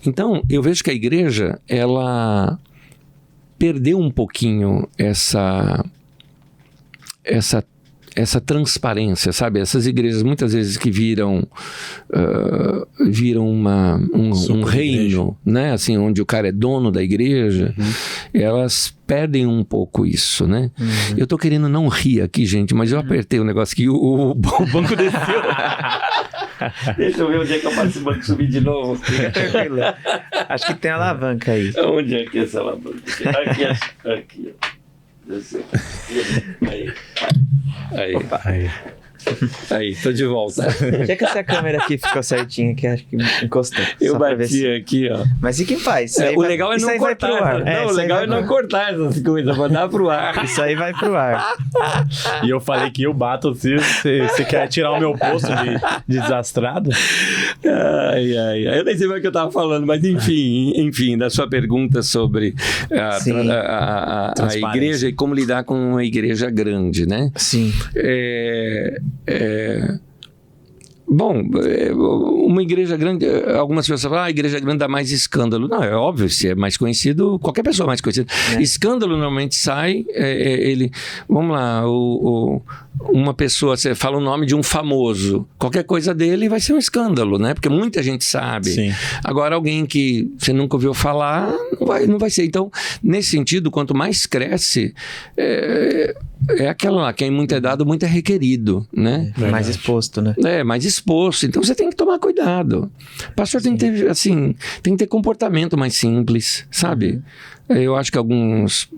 Então, eu vejo que a igreja, ela perdeu um pouquinho essa transparência, sabe? Essas igrejas muitas vezes que viram um reino, né? Assim, onde o cara é dono da igreja, elas perdem um pouco isso, né? Eu tô querendo não rir aqui, gente, mas eu apertei o negócio que o banco desceu. Deixa eu ver onde é que eu faço esse banco subir de novo. Fica tranquilo. Acho que tem alavanca aí. Onde é que é essa alavanca? Aqui, ó. Aí, tô de volta. Já que essa câmera aqui ficou certinha, que acho que encostou. Eu bati aqui, ó. Mas fica em paz. O legal é não cortar. O legal é não cortar essas coisas, mandar pro ar. Isso aí vai pro ar. E eu falei que eu bato se você quer tirar o meu posto de desastrado. Eu nem sei mais o que eu tava falando, mas enfim, da sua pergunta sobre a igreja e como lidar com uma igreja grande, né? Sim. Bom, uma igreja grande, algumas pessoas falam, a igreja grande dá mais escândalo. Não, é óbvio, se é mais conhecido, qualquer pessoa é mais conhecida. Escândalo normalmente sai, vamos lá, uma pessoa, você fala o nome de um famoso, qualquer coisa dele vai ser um escândalo, né? Porque muita gente sabe. Sim. Agora, alguém que você nunca ouviu falar, não vai ser. Então, nesse sentido, quanto mais cresce, é aquela lá, quem muito é dado, muito é requerido, né? Mais exposto, né? Mais exposto. Então, você tem que tomar cuidado. O pastor tem que ter, assim, tem que ter comportamento mais simples, sabe? Eu acho que algumas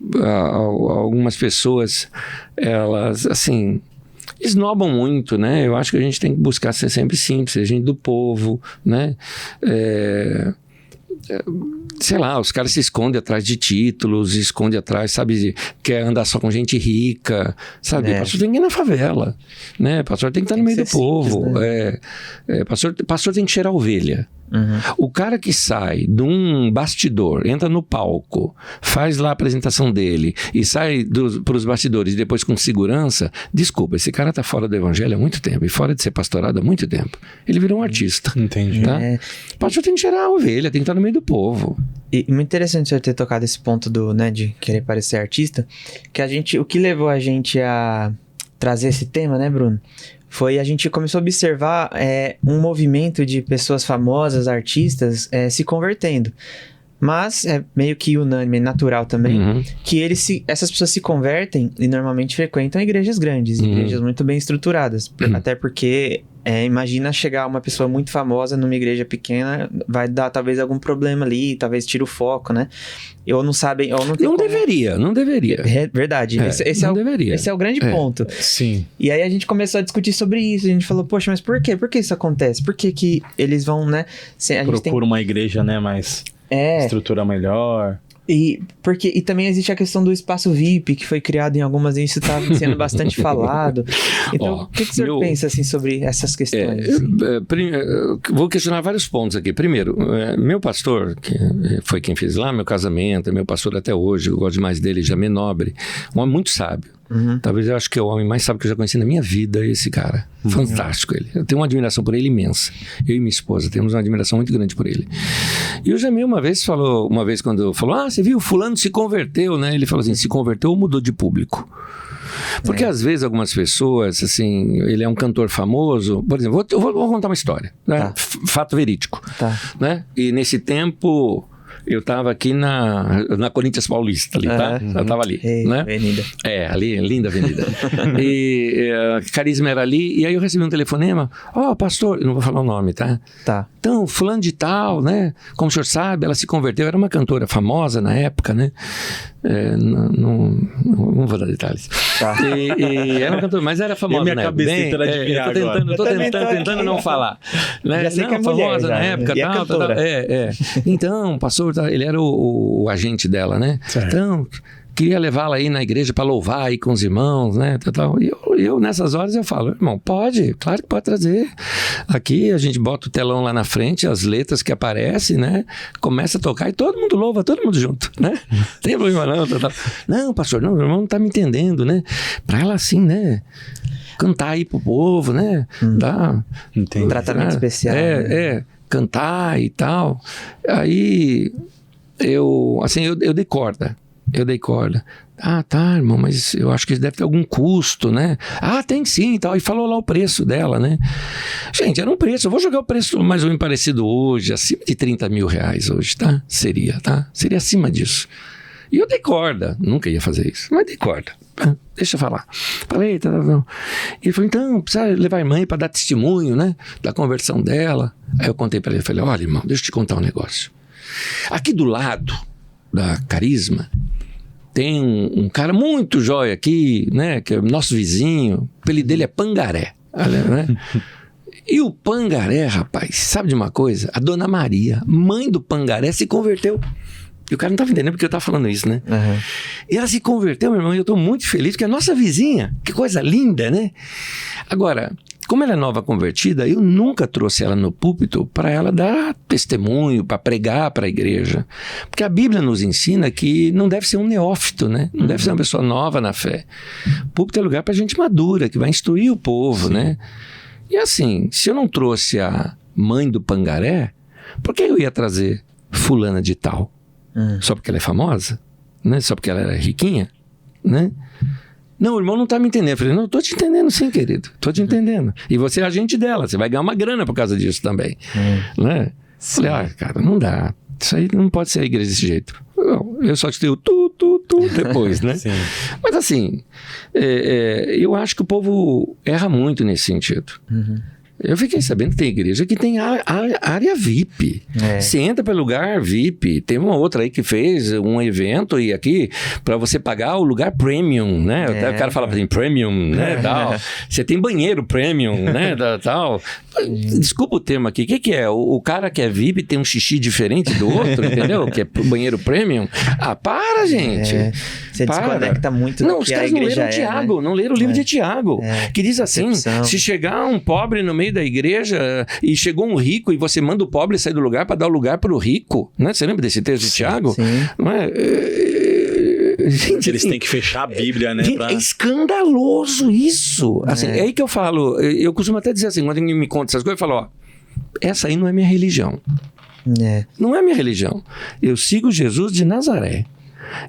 pessoas, elas, assim, esnobam muito, né? Eu acho que a gente tem que buscar ser sempre simples, ser gente do povo, né? Sei lá, os caras se escondem atrás de títulos, escondem atrás, sabe, quer andar só com gente rica, sabe? Pastor tem que ir na favela, né? Pastor tem que estar no meio do povo, simples, né? Pastor tem que cheirar ovelha. O cara que sai de um bastidor, entra no palco, faz lá a apresentação dele e sai para os bastidores e depois com segurança, desculpa, esse cara tá fora do evangelho há muito tempo e fora de ser pastorado há muito tempo. Ele virou um artista. Entendi. Tá? O pastor tem que cheirar a ovelha, tem que estar no meio do povo. E muito interessante o senhor ter tocado esse ponto de querer parecer artista, que o que levou a gente a trazer esse tema, né, Bruno? A gente começou a observar um movimento de pessoas famosas, artistas, se convertendo. Mas é meio que unânime, natural também, que essas pessoas se convertem e normalmente frequentam igrejas grandes, igrejas muito bem estruturadas. Até porque, imagina chegar uma pessoa muito famosa numa igreja pequena, vai dar talvez algum problema ali, talvez tire o foco, né? Ou não sabem... Ou não deveria. É verdade. Esse é o grande ponto. Sim. E aí a gente começou a discutir sobre isso. A gente falou, poxa, mas por quê? Por que isso acontece? Por que eles vão, né? Procura uma igreja, né, mais... estrutura melhor. E também existe a questão do espaço VIP, que foi criado em algumas, e isso está sendo bastante falado. Então, o que o senhor pensa assim, sobre essas questões? Vou questionar vários pontos aqui. Primeiro, meu pastor, que foi quem fez lá meu casamento, é meu pastor até hoje, eu gosto demais dele, Jamê Nobre, um homem muito sábio. Talvez eu acho que é o homem mais sábio que eu já conheci na minha vida, esse cara. Fantástico ele. Eu tenho uma admiração por ele imensa. Eu e minha esposa temos uma admiração muito grande por ele. E o Jamil uma vez quando falou, você viu, fulano se converteu, né? Ele falou assim, se converteu ou mudou de público? Porque às vezes algumas pessoas, assim, ele é um cantor famoso, por exemplo, eu vou contar uma história, né? Fato verídico, né? E nesse tempo... Eu estava aqui na Corinthians Paulista, ali, tá? Eu estava ali, né? Avenida. Ali, linda avenida. E a Carisma era ali, e aí eu recebi um telefonema. Pastor, eu não vou falar o nome, tá? Então, fulano de tal, né? Como o senhor sabe, ela se converteu, era uma cantora famosa na época, né? Não vou dar detalhes. E era uma cantora, mas era famosa na época. Tô tentando não falar. Né? Já sei que é famosa mulher, na época, tal. Então, pastor, ele era o agente dela, né? Certo. Então, queria levá-la aí na igreja para louvar aí com os irmãos, né? E eu, nessas horas, eu falo, irmão, pode, claro que pode trazer. Aqui a gente bota o telão lá na frente, as letras que aparecem, né? Começa a tocar e todo mundo louva, todo mundo junto, né? Tem problema não, tal. Não, pastor, não, o irmão não tá me entendendo, né? Para ela assim, né? Cantar aí pro povo, né? Dá um tratamento especial. Cantar e tal. Aí eu dei corda. Tá, irmão, mas eu acho que deve ter algum custo, né? Tem sim e tal. E falou lá o preço dela, né? Gente, era um preço. Eu vou jogar o preço mais ou menos parecido hoje, acima de 30 mil reais hoje, tá? Seria acima disso. E eu dei corda. Nunca ia fazer isso, mas dei corda. Deixa eu falar. Falei, tá. E ele falou, então, precisa levar a irmã para dar testemunho, né? Da conversão dela. Aí eu contei para ele, falei, olha, irmão, deixa eu te contar um negócio. Aqui do lado da Carisma, tem um cara muito jóia aqui, né? Que é nosso vizinho. O apelido dele é Pangaré. Né? E o Pangaré, rapaz, sabe de uma coisa? A dona Maria, mãe do Pangaré, se converteu. E o cara não estava entendendo porque eu estava falando isso, né? E ela se converteu, meu irmão, e eu estou muito feliz, porque é a nossa vizinha. Que coisa linda, né? Agora, como ela é nova convertida, eu nunca trouxe ela no púlpito para ela dar testemunho, para pregar para a igreja. Porque a Bíblia nos ensina que não deve ser um neófito, né? Não deve ser uma pessoa nova na fé. O púlpito é lugar para gente madura, que vai instruir o povo, né? E assim, se eu não trouxe a mãe do Pangaré, por que eu ia trazer fulana de tal? Só porque ela é famosa? Né? Só porque ela era riquinha? Né? Não, o irmão não está me entendendo. Eu falei, não, estou te entendendo sim, querido. Estou te entendendo. E você é agente dela, você vai ganhar uma grana por causa disso também. Né? Falei, cara, não dá. Isso aí não pode ser a igreja desse jeito. Eu só te dei o tu depois, né? Sim. Mas assim, eu acho que o povo erra muito nesse sentido. Eu fiquei sabendo que tem igreja que tem área VIP. Você entra pelo lugar VIP. Tem uma outra aí que fez um evento e aqui para você pagar o lugar premium, né? O cara fala assim, premium, né? Tal. Você tem banheiro premium, né? Tal. Desculpa o termo aqui. O que é? O cara que é VIP tem um xixi diferente do outro, entendeu? Que é banheiro premium. Para, gente. Você desconecta muito do que a igreja não leram Tiago, né? Não leram o livro de Tiago, que diz assim, se chegar um pobre no meio da igreja e chegou um rico e você manda o pobre sair do lugar para dar o lugar para o rico, né? Você lembra desse texto de Tiago? Não é? Gente, eles têm que fechar a Bíblia, né? É escandaloso isso. Assim, é aí que eu falo, eu costumo até dizer assim, quando alguém me conta essas coisas, eu falo, essa aí não é minha religião. Não é minha religião. Eu sigo Jesus de Nazaré.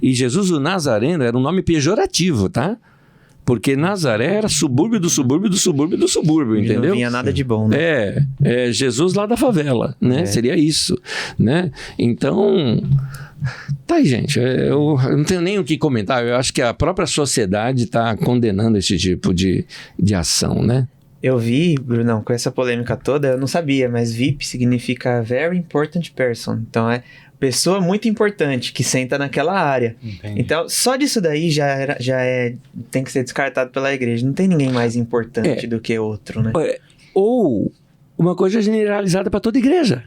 E Jesus do Nazareno era um nome pejorativo, tá? Porque Nazaré era subúrbio do subúrbio do subúrbio do subúrbio, entendeu? Não vinha nada de bom, né? É Jesus lá da favela, né? Seria isso, né? Então... Tá aí, gente, eu não tenho nem o que comentar. Eu acho que a própria sociedade está condenando esse tipo de ação, né? Eu vi, Brunão, com essa polêmica toda, eu não sabia, mas VIP significa Very Important Person. Então é pessoa muito importante que senta naquela área. Entendi. Então, só disso daí tem que ser descartado pela igreja. Não tem ninguém mais importante do que outro, né? Ou uma coisa generalizada para toda igreja.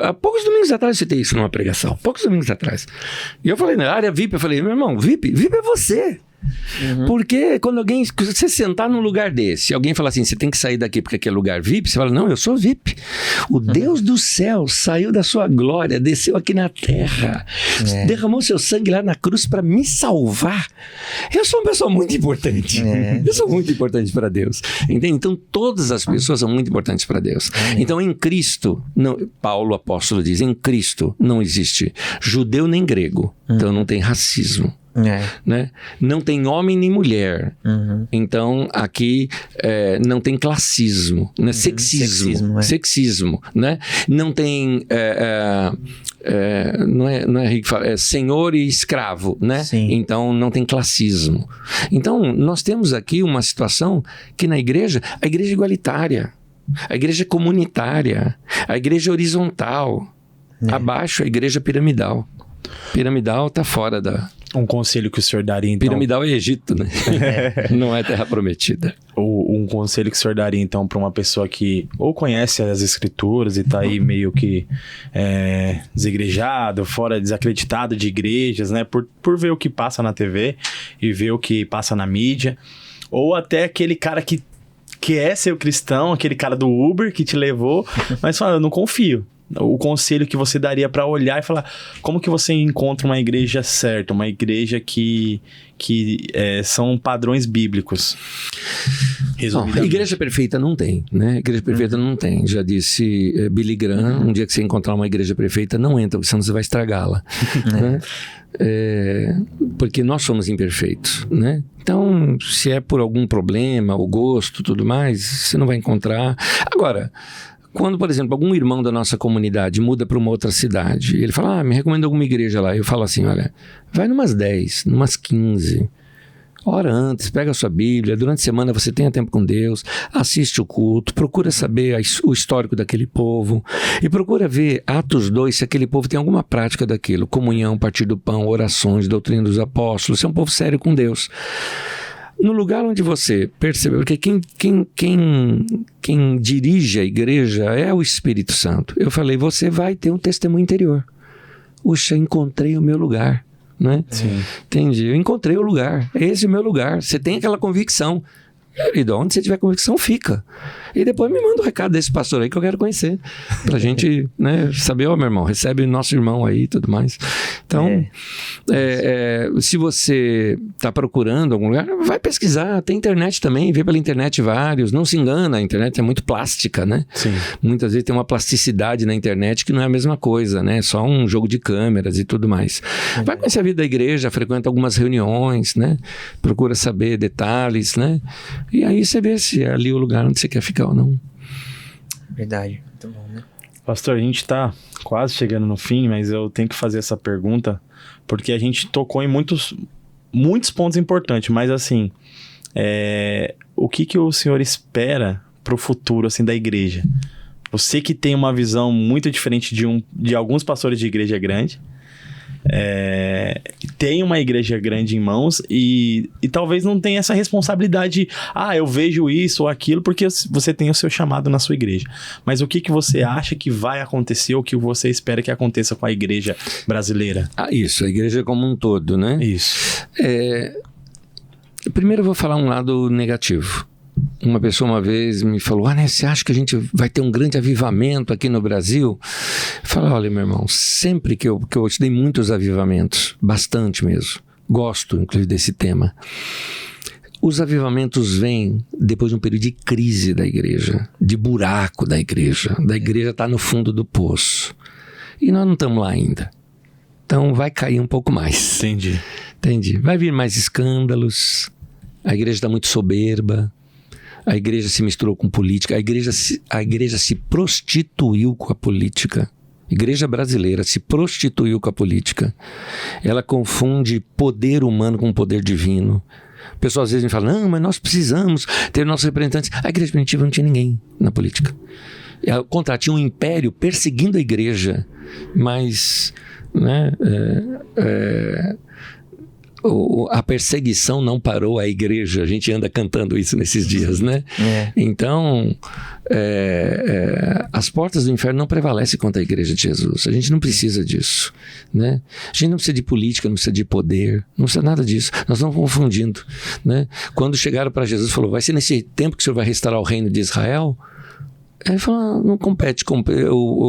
Há poucos domingos atrás eu citei isso numa pregação. Poucos domingos atrás. E eu falei, na área VIP, eu falei, meu irmão, VIP é você. Porque quando você sentar num lugar desse, alguém fala assim, você tem que sair daqui porque aqui é lugar VIP, você fala, não, eu sou VIP. O Deus do céu saiu da sua glória, desceu aqui na terra, derramou seu sangue lá na cruz para me salvar. Eu sou uma pessoa muito importante. Eu sou muito importante para Deus. Entende? Então todas as pessoas são muito importantes para Deus. Então em Cristo, Paulo apóstolo diz, em Cristo não existe judeu nem grego. Então não tem racismo. Né? Não tem homem nem mulher. Então aqui não tem classismo, né? Sexismo, né? Não tem não é Rick fala, é senhor e escravo, né? Então não tem classismo. Então nós temos aqui uma situação que a igreja é igualitária, a igreja é comunitária, a igreja é horizontal, abaixo a igreja piramidal. Piramidal está fora da... Um conselho que o senhor daria, então... Piramidal é Egito, né? Não é Terra Prometida. Um conselho que o senhor daria, então, para uma pessoa que ou conhece as escrituras e tá aí meio que desigrejado, desacreditado de igrejas, né? Por ver o que passa na TV e ver o que passa na mídia. Ou até aquele cara que é seu cristão, aquele cara do Uber que te levou, mas fala, eu não confio. O conselho que você daria para olhar e falar como que você encontra uma igreja certa, uma igreja que são padrões bíblicos. A igreja perfeita não tem, né? Igreja perfeita não tem. Já disse Billy Graham, um dia que você encontrar uma igreja perfeita, não entra, senão você vai estragá-la. Né? Porque nós somos imperfeitos, né? Então, se é por algum problema, o gosto, tudo mais, você não vai encontrar. Agora, quando, por exemplo, algum irmão da nossa comunidade muda para uma outra cidade, ele fala, me recomenda alguma igreja lá. Eu falo assim, olha, vai numas 10, numas 15, ora antes, pega a sua Bíblia, durante a semana você tenha tempo com Deus, assiste o culto, procura saber o histórico daquele povo e procura ver Atos 2, se aquele povo tem alguma prática daquilo, comunhão, partir do pão, orações, doutrina dos apóstolos, se é um povo sério com Deus. No lugar onde você percebeu, porque quem dirige a igreja é o Espírito Santo. Eu falei, você vai ter um testemunho interior. Puxa, encontrei o meu lugar, né? Sim. Entendi, eu encontrei o lugar, esse é o meu lugar. Você tem aquela convicção. E de onde você tiver convicção, fica. E depois me manda um recado desse pastor aí que eu quero conhecer. Pra gente, né, saber, meu irmão, recebe nosso irmão aí e tudo mais. Então, se você tá procurando algum lugar, vai pesquisar. Tem internet também, vê pela internet vários. Não se engana, a internet é muito plástica, né? Sim. Muitas vezes tem uma plasticidade na internet que não é a mesma coisa, né? Só um jogo de câmeras e tudo mais. Vai conhecer a vida da igreja, frequenta algumas reuniões, né? Procura saber detalhes, né? E aí você vê se é ali o lugar onde você quer ficar ou não. Verdade, muito bom, né? Pastor, a gente tá quase chegando no fim, mas eu tenho que fazer essa pergunta, porque a gente tocou em muitos pontos importantes, mas assim, o que o senhor espera pro futuro, assim, da igreja? Você que tem uma visão muito diferente de alguns pastores de igreja grande, tem uma igreja grande em mãos e talvez não tenha essa responsabilidade de, eu vejo isso ou aquilo, porque você tem o seu chamado na sua igreja. Mas o que você acha que vai acontecer ou que você espera que aconteça com a igreja brasileira? Isso, a igreja como um todo, né? Isso. Primeiro eu vou falar um lado negativo. Uma pessoa uma vez me falou, você acha que a gente vai ter um grande avivamento aqui no Brasil? Eu falei, olha, meu irmão, sempre que eu te dei muitos avivamentos, bastante mesmo, gosto inclusive desse tema. Os avivamentos vêm depois de um período de crise da igreja, de buraco da igreja está no fundo do poço. E nós não estamos lá ainda. Então vai cair um pouco mais. Entendi. Vai vir mais escândalos, A igreja está muito soberba. A igreja se misturou com política. A igreja se prostituiu com a política. A igreja brasileira se prostituiu com a política. Ela confunde poder humano com poder divino. O pessoal às vezes me fala, não, mas nós precisamos ter nossos representantes. A igreja primitiva não tinha ninguém na política. Ao contrário, tinha um império perseguindo a igreja, mas né, a perseguição não parou a igreja. A gente anda cantando isso nesses dias, né? Então, as portas do inferno não prevalecem contra a igreja de Jesus. A gente não precisa disso, né? A gente não precisa de política, não precisa de poder, não precisa nada disso. Nós estamos confundindo, né? Quando chegaram para Jesus, falou, vai ser nesse tempo que o Senhor vai restaurar o reino de Israel? Ele falou, não compete com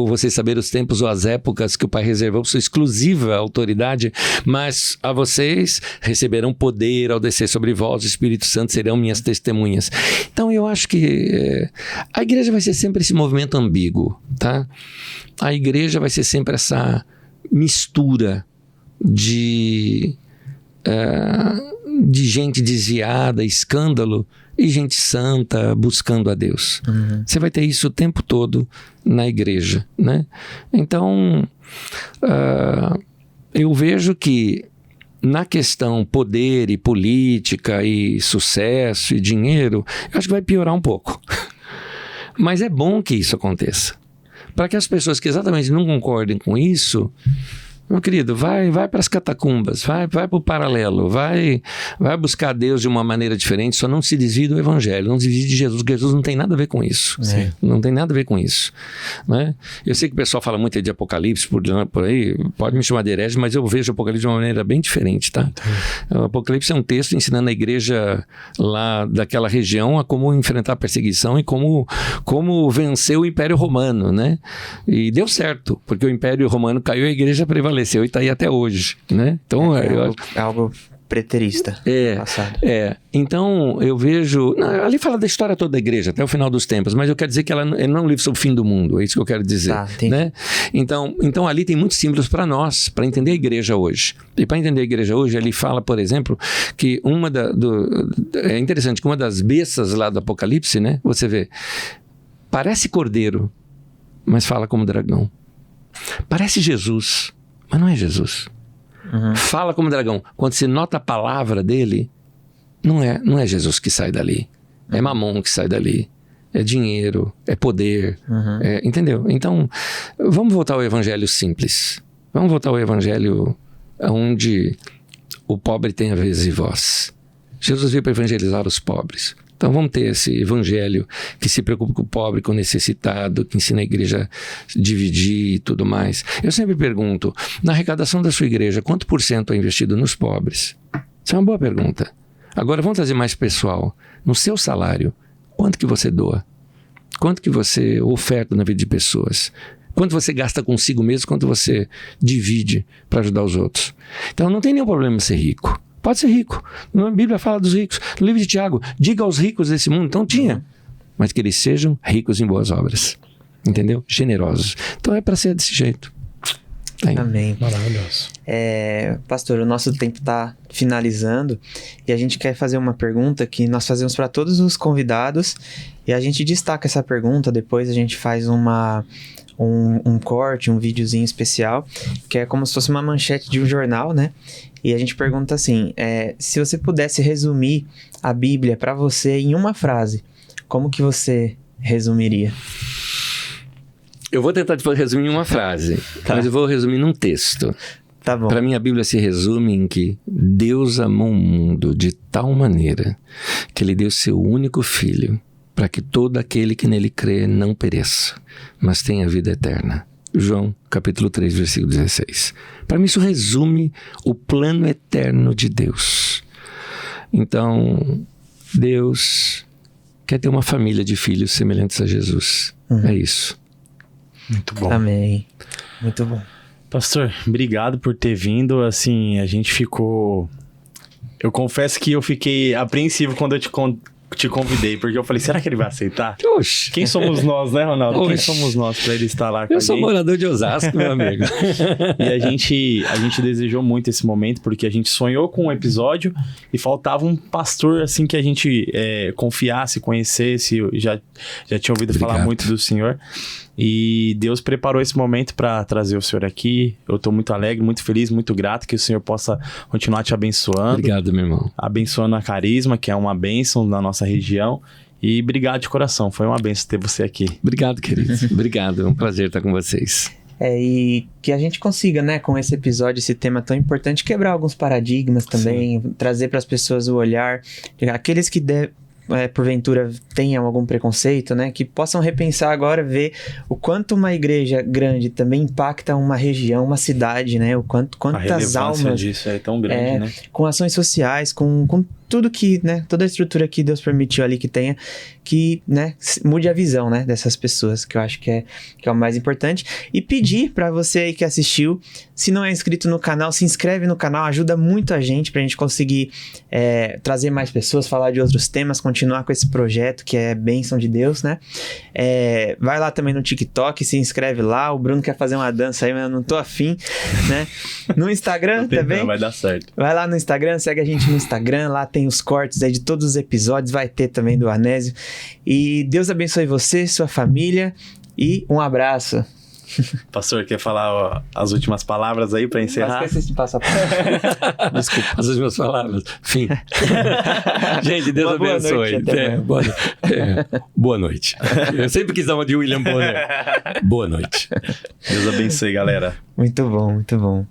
vocês saber os tempos ou as épocas que o Pai reservou por sua exclusiva autoridade, mas a vocês receberão poder ao descer sobre vós, o Espírito Santo serão minhas testemunhas. Então eu acho que a igreja vai ser sempre esse movimento ambíguo, tá? A igreja vai ser sempre essa mistura de gente desviada, escândalo, e gente santa buscando a Deus. Você vai ter isso o tempo todo na igreja, né? Então, eu vejo que na questão poder e política e sucesso e dinheiro, eu acho que vai piorar um pouco. Mas é bom que isso aconteça. Para que as pessoas que exatamente não concordem com isso, meu querido, vai para as catacumbas, vai para o paralelo, vai buscar Deus de uma maneira diferente, só não se desvie do Evangelho, não se desvie de Jesus, porque Jesus não tem nada a ver com isso. Não tem nada a ver com isso, né? Eu sei que o pessoal fala muito de Apocalipse por aí, pode me chamar de herege, mas eu vejo o Apocalipse de uma maneira bem diferente, tá? O Apocalipse é um texto ensinando a igreja lá daquela região a como enfrentar a perseguição e como vencer o Império Romano, né? E deu certo, porque o Império Romano caiu e a igreja prevaleceu e está aí até hoje, né? Então, é algo preterista. Passado. Então, eu vejo... ali fala da história toda da igreja, até o final dos tempos, mas eu quero dizer que ela não é um livro sobre o fim do mundo, é isso que eu quero dizer. Né? Então, ali tem muitos símbolos para nós, para entender a igreja hoje. E para entender a igreja hoje, ele fala, por exemplo, que é interessante que uma das bestas lá do Apocalipse, né? Você vê, parece cordeiro, mas fala como dragão. Parece Jesus, mas não é Jesus. Fala como dragão. Quando você nota a palavra dele, não é Jesus que sai dali. É Mamon que sai dali. É dinheiro, é poder. Entendeu? Então, vamos voltar ao evangelho simples. Vamos voltar ao evangelho onde o pobre tem a vez e voz. Jesus veio para evangelizar os pobres. Então vamos ter esse evangelho que se preocupa com o pobre, com o necessitado, que ensina a igreja a dividir e tudo mais. Eu sempre pergunto, na arrecadação da sua igreja, quanto % é investido nos pobres? Isso é uma boa pergunta. Agora vamos trazer mais pessoal. No seu salário, quanto que você doa? Quanto que você oferta na vida de pessoas? Quanto você gasta consigo mesmo, quanto você divide para ajudar os outros? Então não tem nenhum problema ser rico. Pode ser rico. A Bíblia fala dos ricos. No livro de Tiago, diga aos ricos desse mundo. Então tinha. Mas que eles sejam ricos em boas obras. Entendeu? Generosos. Então é para ser desse jeito. Amém. Maravilhoso. Pastor, o nosso tempo está finalizando e a gente quer fazer uma pergunta que nós fazemos para todos os convidados e a gente destaca essa pergunta, depois a gente faz um corte, um videozinho especial, que é como se fosse uma manchete de um jornal, né? E a gente pergunta assim, se você pudesse resumir a Bíblia para você em uma frase, como que você resumiria? Eu vou tentar resumir em uma frase, mas eu vou resumir num texto. Tá bom. Para mim, a Bíblia se resume em que Deus amou o mundo de tal maneira que Ele deu seu único Filho para que todo aquele que nele crê não pereça, mas tenha vida eterna. João, capítulo 3, versículo 16. Para mim isso resume o plano eterno de Deus. Então, Deus quer ter uma família de filhos semelhantes a Jesus. É isso. Muito bom. Amém. Muito bom. Pastor, obrigado por ter vindo. Assim, a gente ficou... Eu confesso que eu fiquei apreensivo quando eu te te convidei, porque eu falei, será que ele vai aceitar? Oxe. Quem somos nós, né, Ronaldo? Oxe. Quem somos nós pra ele estar lá com a gente? Eu sou morador de Osasco, meu amigo. E a gente desejou muito esse momento, porque a gente sonhou com um episódio e faltava um pastor, assim, que a gente confiasse, conhecesse. Eu já tinha ouvido falar muito do senhor. E Deus preparou esse momento para trazer o senhor aqui. Eu tô muito alegre, muito feliz, muito grato que o senhor possa continuar te abençoando. Obrigado, meu irmão. Abençoando a Carisma, que é uma bênção na nossa região. E obrigado de coração, foi uma bênção ter você aqui. Obrigado, querido. Obrigado, é um prazer estar com vocês. E que a gente consiga, né, com esse episódio, esse tema tão importante, quebrar alguns paradigmas também, trazer para as pessoas o olhar, aqueles que porventura tenham algum preconceito, né, que possam repensar agora, ver o quanto uma igreja grande também impacta uma região, uma cidade, né, o quantas almas disso é tão grande, né? Com ações sociais, com tudo que, né, toda a estrutura que Deus permitiu ali que tenha, que, né, mude a visão, né, dessas pessoas, que eu acho que é o mais importante. E pedir para você aí que assistiu, se não é inscrito no canal, se inscreve no canal, ajuda muito a gente pra gente conseguir trazer mais pessoas, falar de outros temas, continuar com esse projeto que é bênção de Deus, né? Vai lá também no TikTok, se inscreve lá. O Bruno quer fazer uma dança aí, mas eu não tô afim, né? No Instagram também. Vai dar certo. Vai lá no Instagram, segue a gente no Instagram, lá tem os cortes aí de todos os episódios, vai ter também do Anésio. E Deus abençoe você, sua família e um abraço. Pastor, quer falar as últimas palavras aí para encerrar? Esqueci de passar. Desculpa. As últimas palavras. Fim. Gente, Deus abençoe. Boa noite. Eu sempre quis dar uma de William Bonner. Boa noite. Deus abençoe, galera. Muito bom, muito bom.